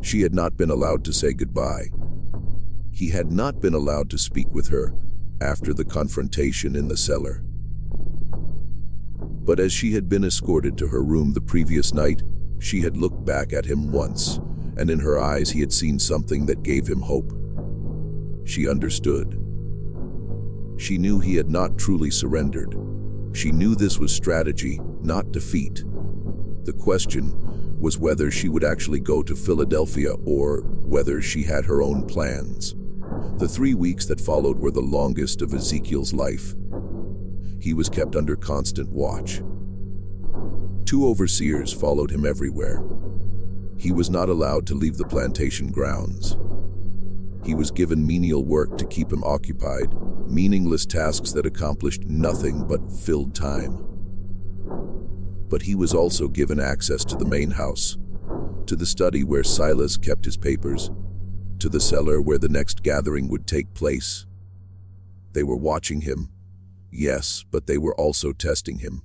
She had not been allowed to say goodbye. He had not been allowed to speak with her after the confrontation in the cellar. But as she had been escorted to her room the previous night, she had looked back at him once, and in her eyes he had seen something that gave him hope. She understood. She knew he had not truly surrendered. She knew this was strategy, not defeat. The question was whether she would actually go to Philadelphia or whether she had her own plans. The 3 weeks that followed were the longest of Ezekiel's life. He was kept under constant watch. 2 overseers followed him everywhere. He was not allowed to leave the plantation grounds. He was given menial work to keep him occupied, meaningless tasks that accomplished nothing but filled time. But he was also given access to the main house, to the study where Silas kept his papers, to the cellar where the next gathering would take place. They were watching him, yes, but they were also testing him.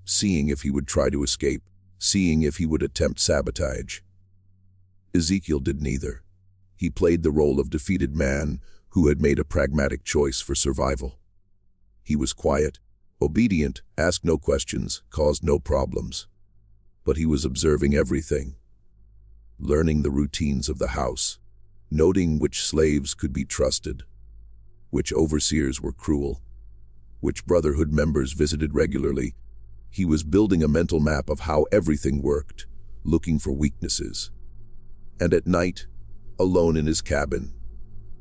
Seeing if he would try to escape, seeing if he would attempt sabotage. Ezekiel did neither. He played the role of defeated man who had made a pragmatic choice for survival. He was quiet, obedient, asked no questions, caused no problems. But he was observing everything, learning the routines of the house, noting which slaves could be trusted, which overseers were cruel, which brotherhood members visited regularly. He was building a mental map of how everything worked, looking for weaknesses. And at night, alone in his cabin,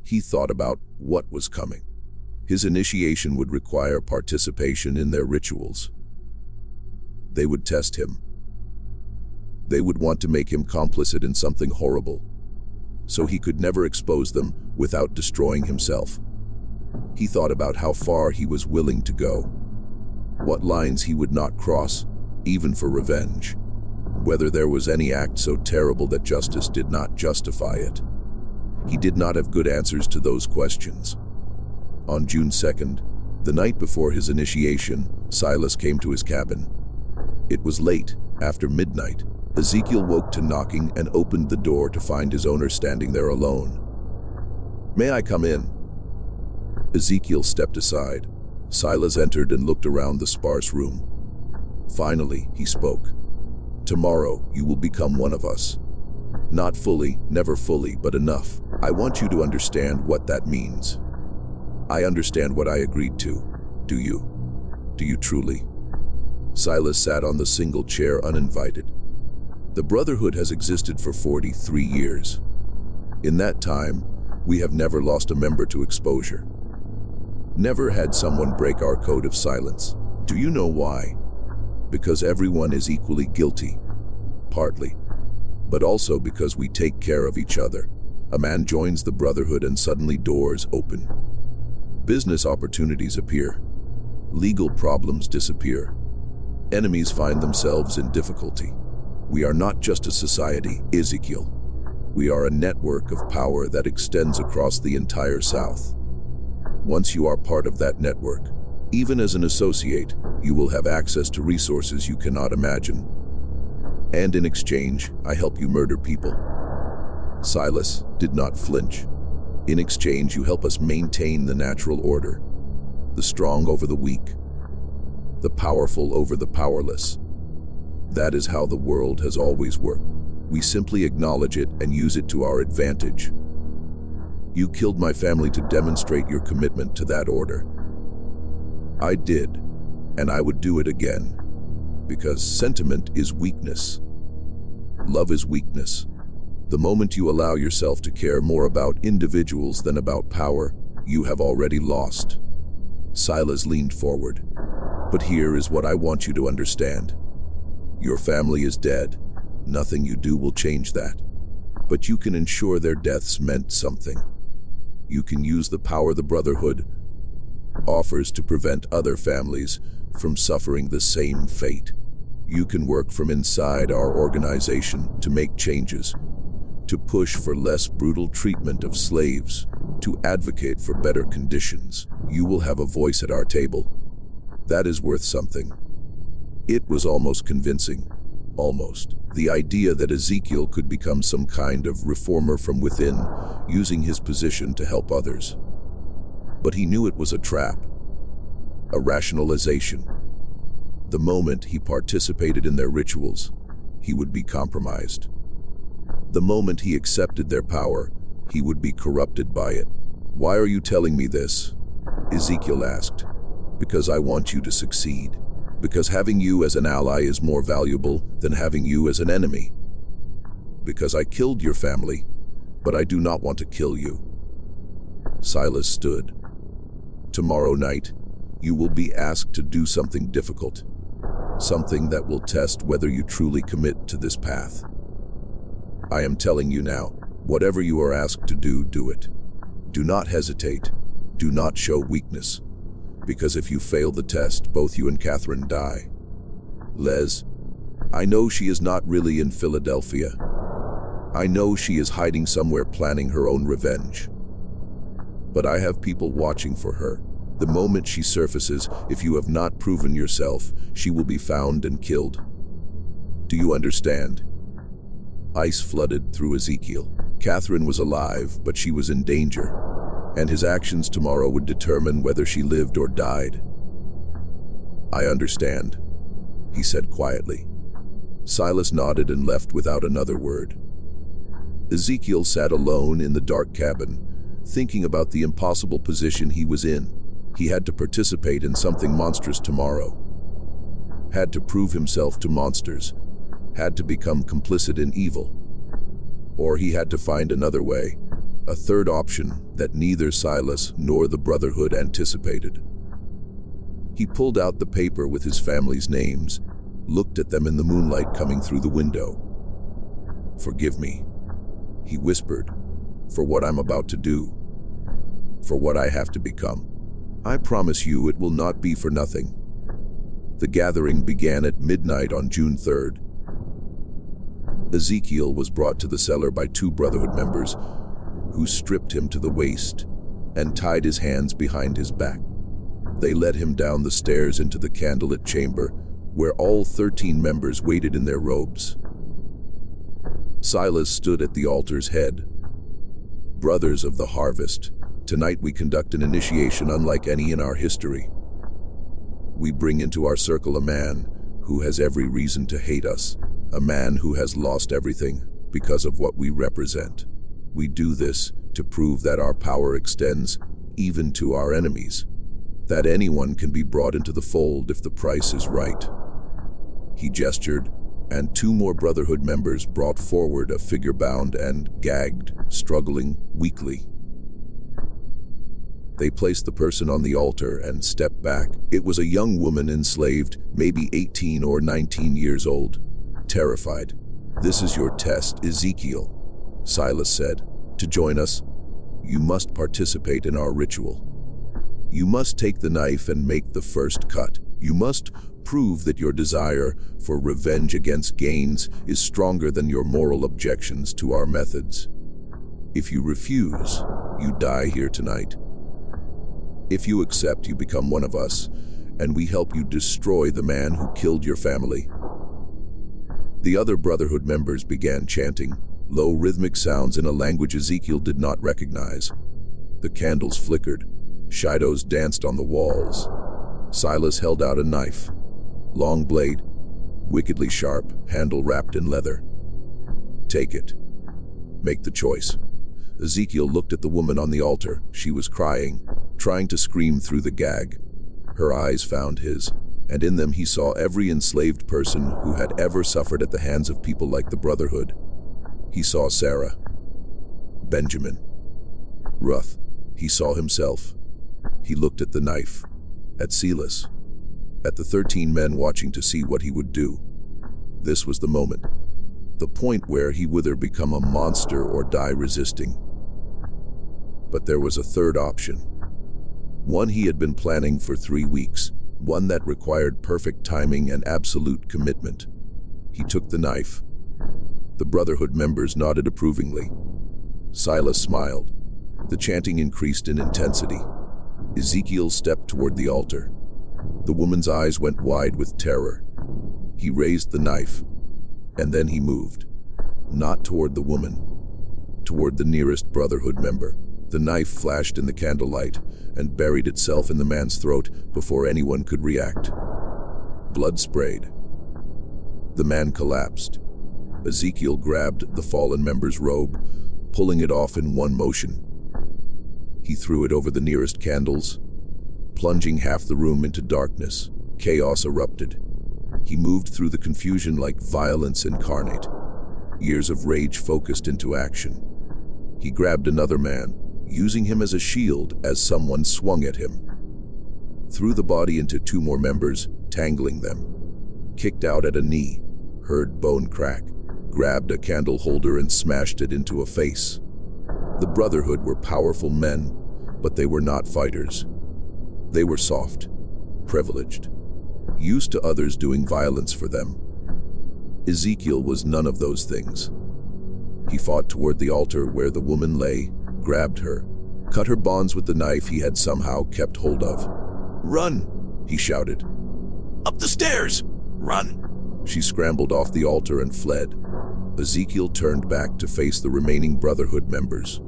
he thought about what was coming. His initiation would require participation in their rituals. They would test him. They would want to make him complicit in something horrible, so he could never expose them without destroying himself. He thought about how far he was willing to go, what lines he would not cross, even for revenge, whether there was any act so terrible that justice did not justify it. He did not have good answers to those questions. On June 2nd, the night before his initiation, Silas came to his cabin. It was late, after midnight. Ezekiel woke to knocking and opened the door to find his owner standing there alone. "May I come in?" Ezekiel stepped aside. Silas entered and looked around the sparse room. Finally, he spoke. "Tomorrow, you will become one of us. Not fully, never fully, but enough. I want you to understand what that means." "I understand what I agreed to. Do you? Do you truly?" Silas sat on the single chair uninvited. The Brotherhood has existed for 43 years. In that time, we have never lost a member to exposure. Never had someone break our code of silence. Do you know why? Because everyone is equally guilty. Partly. But also because we take care of each other. A man joins the Brotherhood and suddenly doors open. Business opportunities appear. Legal problems disappear. Enemies find themselves in difficulty. We are not just a society, Ezekiel. We are a network of power that extends across the entire South. Once you are part of that network, even as an associate, you will have access to resources you cannot imagine. And in exchange, I help you murder people. Silas did not flinch. In exchange, you help us maintain the natural order. The strong over the weak. The powerful over the powerless. That is how the world has always worked. We simply acknowledge it and use it to our advantage. You killed my family to demonstrate your commitment to that order. I did, and I would do it again, because sentiment is weakness. Love is weakness. The moment you allow yourself to care more about individuals than about power, you have already lost. Silas leaned forward. But here is what I want you to understand. Your family is dead. Nothing you do will change that. But you can ensure their deaths meant something. You can use the power the Brotherhood offers to prevent other families from suffering the same fate. You can work from inside our organization to make changes, to push for less brutal treatment of slaves, to advocate for better conditions. You will have a voice at our table. That is worth something. It was almost convincing. Almost. The idea that Ezekiel could become some kind of reformer from within, using his position to help others. But he knew it was a trap. A rationalization. The moment he participated in their rituals, he would be compromised. The moment he accepted their power, he would be corrupted by it. "Why are you telling me this?" Ezekiel asked. "Because I want you to succeed. Because having you as an ally is more valuable than having you as an enemy. Because I killed your family, but I do not want to kill you." Silas stood. "Tomorrow night, you will be asked to do something difficult. Something that will test whether you truly commit to this path. I am telling you now, whatever you are asked to do, do it. Do not hesitate. Do not show weakness. Because if you fail the test, both you and Catherine die. Les, I know she is not really in Philadelphia. I know she is hiding somewhere planning her own revenge. But I have people watching for her. The moment she surfaces, if you have not proven yourself, she will be found and killed. Do you understand?" Ice flooded through Ezekiel. Catherine was alive, but she was in danger, and his actions tomorrow would determine whether she lived or died. "I understand," he said quietly. Silas nodded and left without another word. Ezekiel sat alone in the dark cabin, thinking about the impossible position he was in. He had to participate in something monstrous tomorrow. Had to prove himself to monsters. Had to become complicit in evil. Or he had to find another way, a third option that neither Silas nor the Brotherhood anticipated. He pulled out the paper with his family's names, looked at them in the moonlight coming through the window. "Forgive me," he whispered, "for what I'm about to do, for what I have to become. I promise you it will not be for nothing." The gathering began at midnight on June 3rd. Ezekiel was brought to the cellar by two Brotherhood members, who stripped him to the waist and tied his hands behind his back. They led him down the stairs into the candlelit chamber, where all 13 members waited in their robes. Silas stood at the altar's head. "Brothers of the harvest, tonight we conduct an initiation unlike any in our history. We bring into our circle a man who has every reason to hate us, a man who has lost everything because of what we represent. We do this to prove that our power extends even to our enemies, that anyone can be brought into the fold if the price is right." He gestured, and two more Brotherhood members brought forward a figure bound and gagged, struggling weakly. They placed the person on the altar and stepped back. It was a young woman enslaved, maybe 18 or 19 years old, terrified. "This is your test, Ezekiel," Silas said. "To join us, you must participate in our ritual. You must take the knife and make the first cut. You must prove that your desire for revenge against Gaines is stronger than your moral objections to our methods. If you refuse, you die here tonight. If you accept, you become one of us, and we help you destroy the man who killed your family." The other Brotherhood members began chanting, low rhythmic sounds in a language Ezekiel did not recognize. The candles flickered. Shadows danced on the walls. Silas held out a knife. Long blade, wickedly sharp, handle wrapped in leather. "Take it. Make the choice." Ezekiel looked at the woman on the altar. She was crying, trying to scream through the gag. Her eyes found his, and in them he saw every enslaved person who had ever suffered at the hands of people like the Brotherhood. He saw Sarah, Benjamin, Ruth. He saw himself. He looked at the knife, at Silas, at the 13 men watching to see what he would do. This was the moment, the point where he would either become a monster or die resisting. But there was a third option, one he had been planning for 3 weeks, one that required perfect timing and absolute commitment. He took the knife. The Brotherhood members nodded approvingly. Silas smiled. The chanting increased in intensity. Ezekiel stepped toward the altar. The woman's eyes went wide with terror. He raised the knife, and then he moved. Not toward the woman, toward the nearest Brotherhood member. The knife flashed in the candlelight and buried itself in the man's throat before anyone could react. Blood sprayed. The man collapsed. Ezekiel grabbed the fallen member's robe, pulling it off in one motion. He threw it over the nearest candles, plunging half the room into darkness. Chaos erupted. He moved through the confusion like violence incarnate. Years of rage focused into action. He grabbed another man, using him as a shield as someone swung at him. Threw the body into two more members, tangling them. Kicked out at a knee, heard bone crack. Grabbed a candle holder and smashed it into a face. The Brotherhood were powerful men, but they were not fighters. They were soft, privileged, used to others doing violence for them. Ezekiel was none of those things. He fought toward the altar where the woman lay, grabbed her, cut her bonds with the knife he had somehow kept hold of. "Run!" he shouted. "Up the stairs! Run!" She scrambled off the altar and fled. Ezekiel turned back to face the remaining Brotherhood members.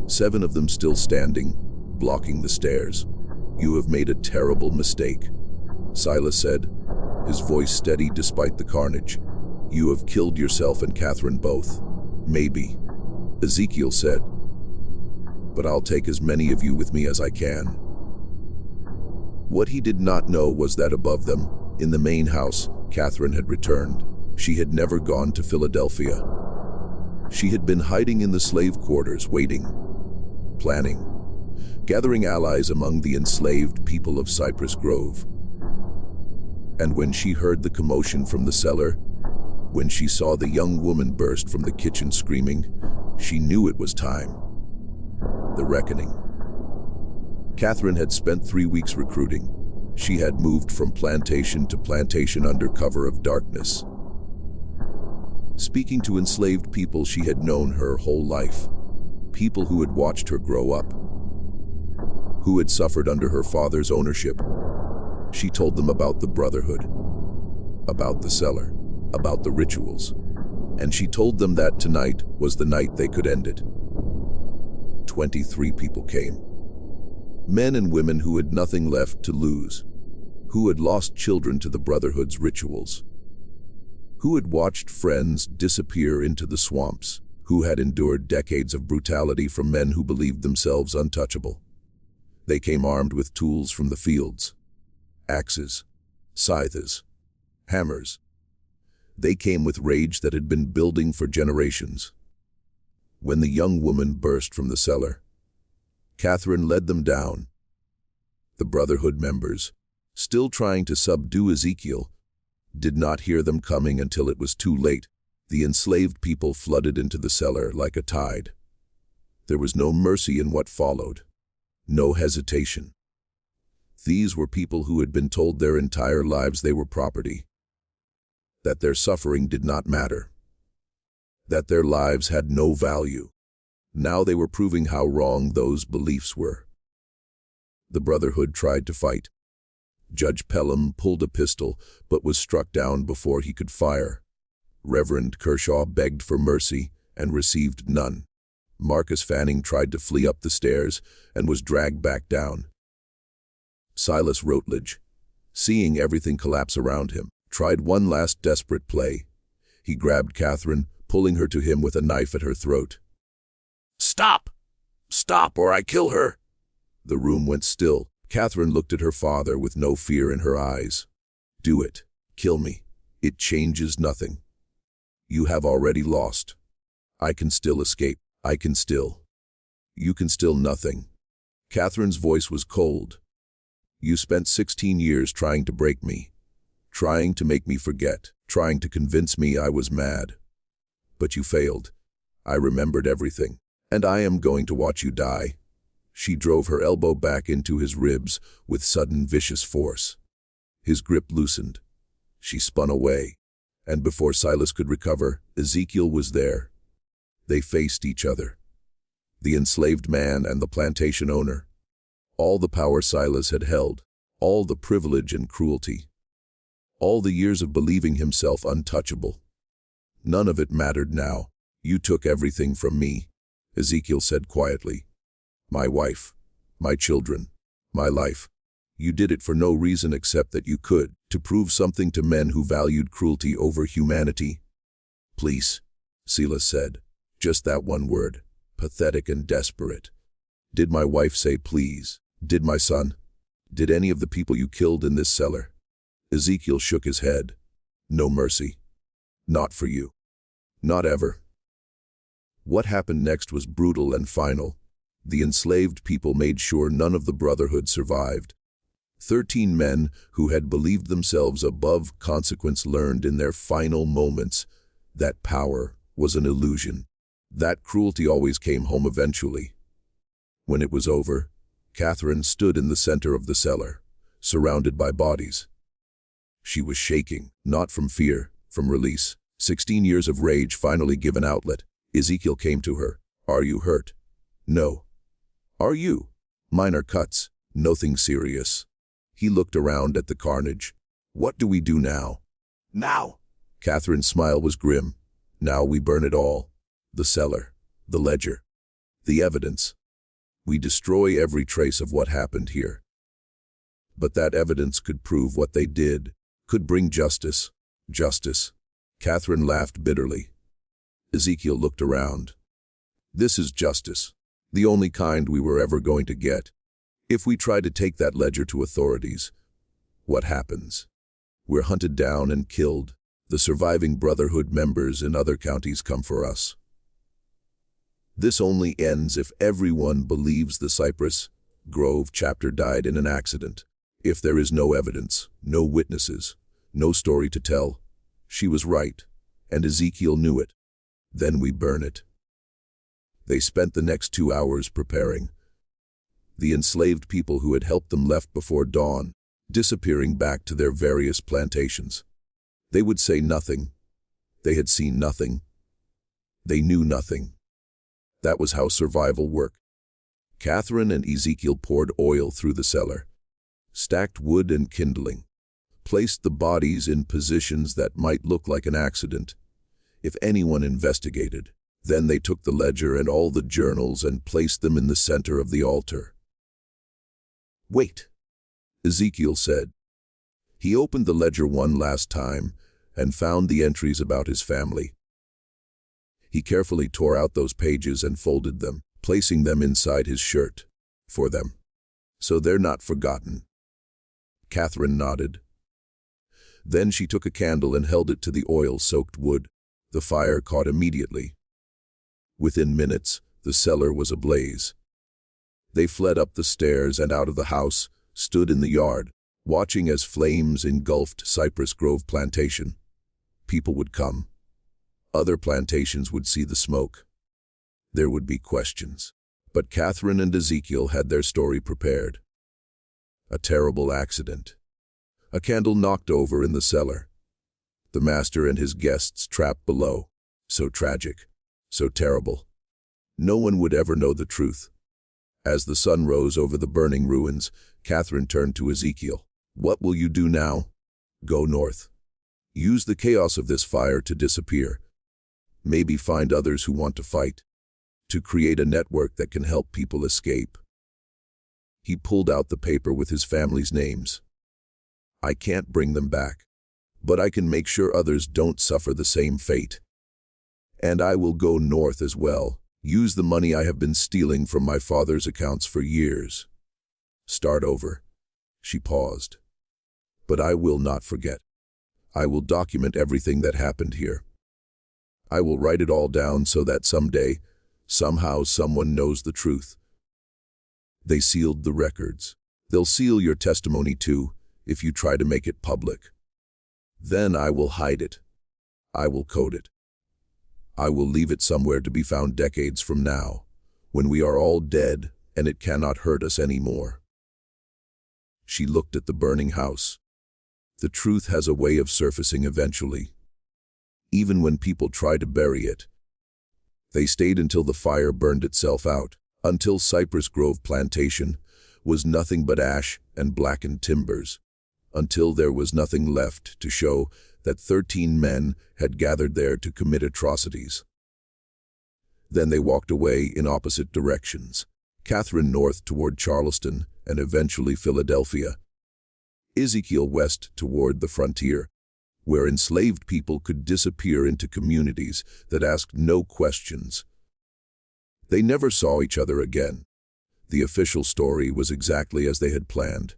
7 of them still standing, blocking the stairs. "You have made a terrible mistake," Silas said, his voice steady despite the carnage. "You have killed yourself and Catherine both." "Maybe," Ezekiel said, "but I'll take as many of you with me as I can." What he did not know was that above them, in the main house, Catherine had returned. She had never gone to Philadelphia. She had been hiding in the slave quarters, waiting, planning, gathering allies among the enslaved people of Cypress Grove. And when she heard the commotion from the cellar, when she saw the young woman burst from the kitchen screaming, she knew it was time. The reckoning. Catherine had spent 3 weeks recruiting. She had moved from plantation to plantation under cover of darkness, speaking to enslaved people she had known her whole life, people who had watched her grow up, who had suffered under her father's ownership. She told them about the Brotherhood, about the cellar, about the rituals, and she told them that tonight was the night they could end it. 23 people came. Men and women who had nothing left to lose, who had lost children to the Brotherhood's rituals, who had watched friends disappear into the swamps, who had endured decades of brutality from men who believed themselves untouchable. They came armed with tools from the fields, axes, scythes, hammers. They came with rage that had been building for generations. When the young woman burst from the cellar, Catherine led them down. The Brotherhood members, still trying to subdue Ezekiel, did not hear them coming until it was too late. The enslaved people flooded into the cellar like a tide. There was no mercy in what followed, no hesitation. These were people who had been told their entire lives they were property, that their suffering did not matter, that their lives had no value. Now they were proving how wrong those beliefs were. The Brotherhood tried to fight. Judge Pelham pulled a pistol, but was struck down before he could fire. Reverend Kershaw begged for mercy and received none. Marcus Fanning tried to flee up the stairs and was dragged back down. Silas Rutledge, seeing everything collapse around him, tried one last desperate play. He grabbed Catherine, pulling her to him with a knife at her throat. "Stop! Stop, or I kill her!" The room went still. Catherine looked at her father with no fear in her eyes. "Do it. Kill me. It changes nothing. You have already lost. I can still escape. I can still. You can still nothing." Catherine's voice was cold. "You spent 16 years trying to break me, trying to make me forget, trying to convince me I was mad. But you failed. I remembered everything, and I am going to watch you die." She drove her elbow back into his ribs with sudden vicious force. His grip loosened. She spun away, And before Silas could recover, Ezekiel was there. They faced each other. The enslaved man and the plantation owner. All the power Silas had held, all the privilege and cruelty, all the years of believing himself untouchable. None of it mattered now. You took everything from me, Ezekiel said quietly. My wife, my children, my life. You did it for no reason except that you could, to prove something to men who valued cruelty over humanity. Please, Silas said. Just that one word, pathetic and desperate. Did my wife say please? Did my son? Did any of the people you killed in this cellar? Ezekiel shook his head. No mercy. Not for you. Not ever. What happened next was brutal and final. The enslaved people made sure none of the brotherhood survived. 13 men who had believed themselves above consequence learned in their final moments that power was an illusion. That cruelty always came home eventually. When it was over, Catherine stood in the center of the cellar, surrounded by bodies. She was shaking, not from fear, from release. 16 years of rage finally given outlet. Ezekiel came to her. Are you hurt? No. Are you? Minor cuts, nothing serious. He looked around at the carnage. What do we do now? Now. Catherine's smile was grim. Now we burn it all. The cellar, the ledger, the evidence. We destroy every trace of what happened here. But that evidence could prove what they did, could bring justice. Justice. Catherine laughed bitterly. Ezekiel looked around. This is justice, the only kind we were ever going to get. If we try to take that ledger to authorities, what happens? We're hunted down and killed. The surviving Brotherhood members in other counties come for us. This only ends if everyone believes the Cypress Grove chapter died in an accident. If there is no evidence, no witnesses, no story to tell, she was right, and Ezekiel knew it. Then we burn it. They spent the next 2 hours preparing. The enslaved people who had helped them left before dawn, disappearing back to their various plantations. They would say nothing. They had seen nothing. They knew nothing. That was how survival worked. Catherine and Ezekiel poured oil through the cellar, stacked wood and kindling, placed the bodies in positions that might look like an accident if anyone investigated. Then they took the ledger and all the journals and placed them in the center of the altar. Wait, Ezekiel said. He opened the ledger one last time and found the entries about his family. He carefully tore out those pages and folded them, placing them inside his shirt, for them. So they're not forgotten. Catherine nodded. Then she took a candle and held it to the oil-soaked wood. The fire caught immediately. Within minutes, the cellar was ablaze. They fled up the stairs and out of the house, stood in the yard, watching as flames engulfed Cypress Grove Plantation. People would come. Other plantations would see the smoke. There would be questions. But Catherine and Ezekiel had their story prepared. A terrible accident. A candle knocked over in the cellar. The master and his guests trapped below. So tragic. So terrible. No one would ever know the truth. As the sun rose over the burning ruins, Catherine turned to Ezekiel. What will you do now? Go north. Use the chaos of this fire to disappear. Maybe find others who want to fight. To create a network that can help people escape. He pulled out the paper with his family's names. I can't bring them back, but I can make sure others don't suffer the same fate. And I will go north as well. Use the money I have been stealing from my father's accounts for years. Start over. She paused. But I will not forget. I will document everything that happened here. I will write it all down so that someday, somehow someone knows the truth. They sealed the records. They'll seal your testimony too, if you try to make it public. Then I will hide it. I will code it. I will leave it somewhere to be found decades from now, when we are all dead and it cannot hurt us anymore. She looked at the burning house. The truth has a way of surfacing eventually. even when people tried to bury it. They stayed until the fire burned itself out, until Cypress Grove Plantation was nothing but ash and blackened timbers, until there was nothing left to show that 13 men had gathered there to commit atrocities. Then they walked away in opposite directions, Catherine north toward Charleston and eventually Philadelphia, Ezekiel west toward the frontier, where enslaved people could disappear into communities that asked no questions. They never saw each other again. The official story was exactly as they had planned.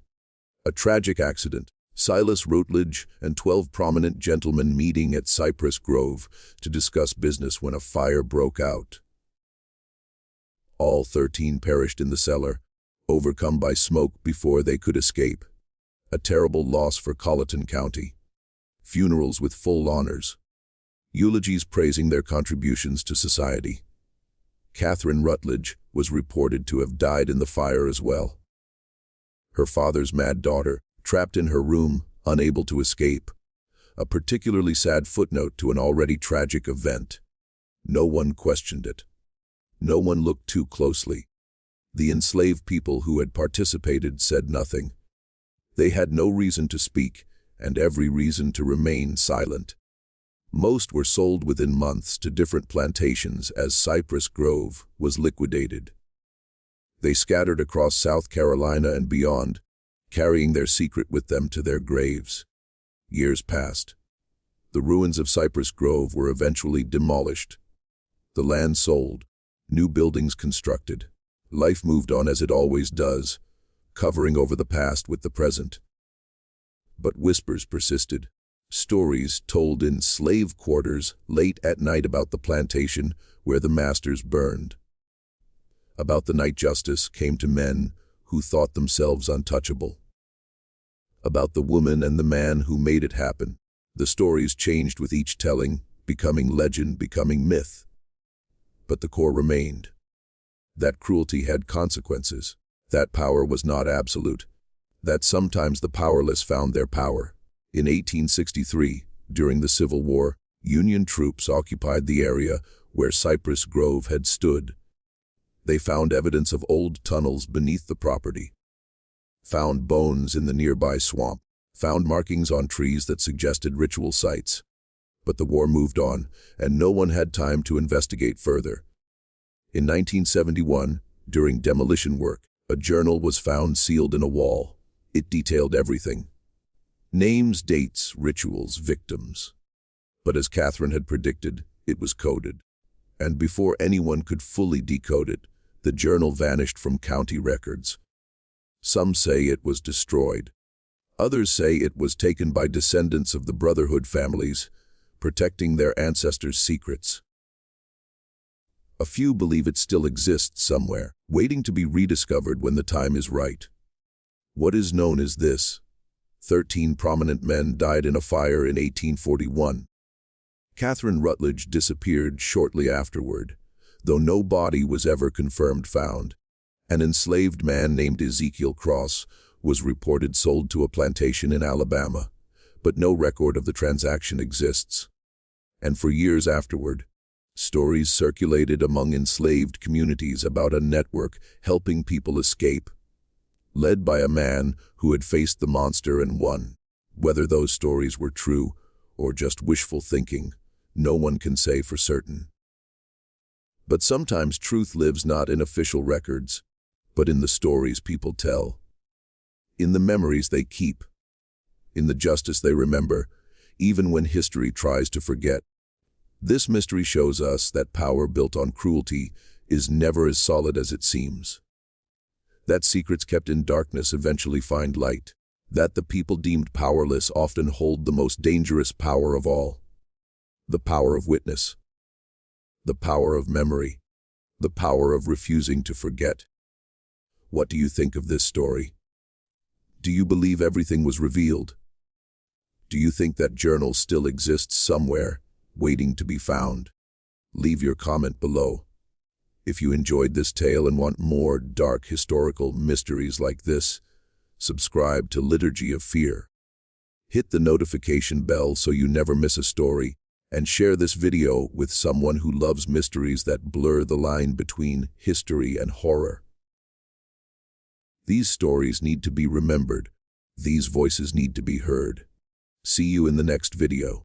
A tragic accident, Silas Rutledge and 12 prominent gentlemen meeting at Cypress Grove to discuss business when a fire broke out. All 13 perished in the cellar, overcome by smoke before they could escape. A terrible loss for Colleton County. Funerals with full honors. Eulogies praising their contributions to society. Catherine Rutledge was reported to have died in the fire as well. Her father's mad daughter, trapped in her room, unable to escape. A particularly sad footnote to an already tragic event. No one questioned it. No one looked too closely. The enslaved people who had participated said nothing. They had no reason to speak, and every reason to remain silent. Most were sold within months to different plantations as Cypress Grove was liquidated. They scattered across South Carolina and beyond, carrying their secret with them to their graves. Years passed. The ruins of Cypress Grove were eventually demolished. The land sold, new buildings constructed. Life moved on as it always does, covering over the past with the present. But whispers persisted. Stories told in slave quarters late at night about the plantation where the masters burned. About the night justice came to men who thought themselves untouchable. About the woman and the man who made it happen. The stories changed with each telling, becoming legend, becoming myth. But the core remained. That cruelty had consequences. That power was not absolute. That sometimes the powerless found their power. In 1863, during the Civil War, Union troops occupied the area where Cypress Grove had stood. They found evidence of old tunnels beneath the property, found bones in the nearby swamp, found markings on trees that suggested ritual sites. But the war moved on, and no one had time to investigate further. In 1971, during demolition work, a journal was found sealed in a wall. It detailed everything. Names, dates, rituals, victims. But as Catherine had predicted, it was coded. And before anyone could fully decode it, the journal vanished from county records. Some say it was destroyed. Others say it was taken by descendants of the Brotherhood families, protecting their ancestors' secrets. A few believe it still exists somewhere, waiting to be rediscovered when the time is right. What is known is this: 13 prominent men died in a fire in 1841. Catherine Rutledge disappeared shortly afterward, though no body was ever confirmed found. An enslaved man named Ezekiel Cross was reported sold to a plantation in Alabama, but no record of the transaction exists. And for years afterward, stories circulated among enslaved communities about a network helping people escape, led by a man who had faced the monster and won. Whether those stories were true or just wishful thinking, no one can say for certain. But sometimes truth lives not in official records, but in the stories people tell, in the memories they keep, in the justice they remember, even when history tries to forget. This mystery shows us that power built on cruelty is never as solid as it seems. That secrets kept in darkness eventually find light. That the people deemed powerless often hold the most dangerous power of all. The power of witness. The power of memory. The power of refusing to forget. What do you think of this story? Do you believe everything was revealed? Do you think that journal still exists somewhere, waiting to be found? Leave your comment below. If you enjoyed this tale and want more dark historical mysteries like this, subscribe to Liturgy of Fear. Hit the notification bell so you never miss a story, And share this video with someone who loves mysteries that blur the line between history and horror. These stories need to be remembered. These voices need to be heard. See you in the next video.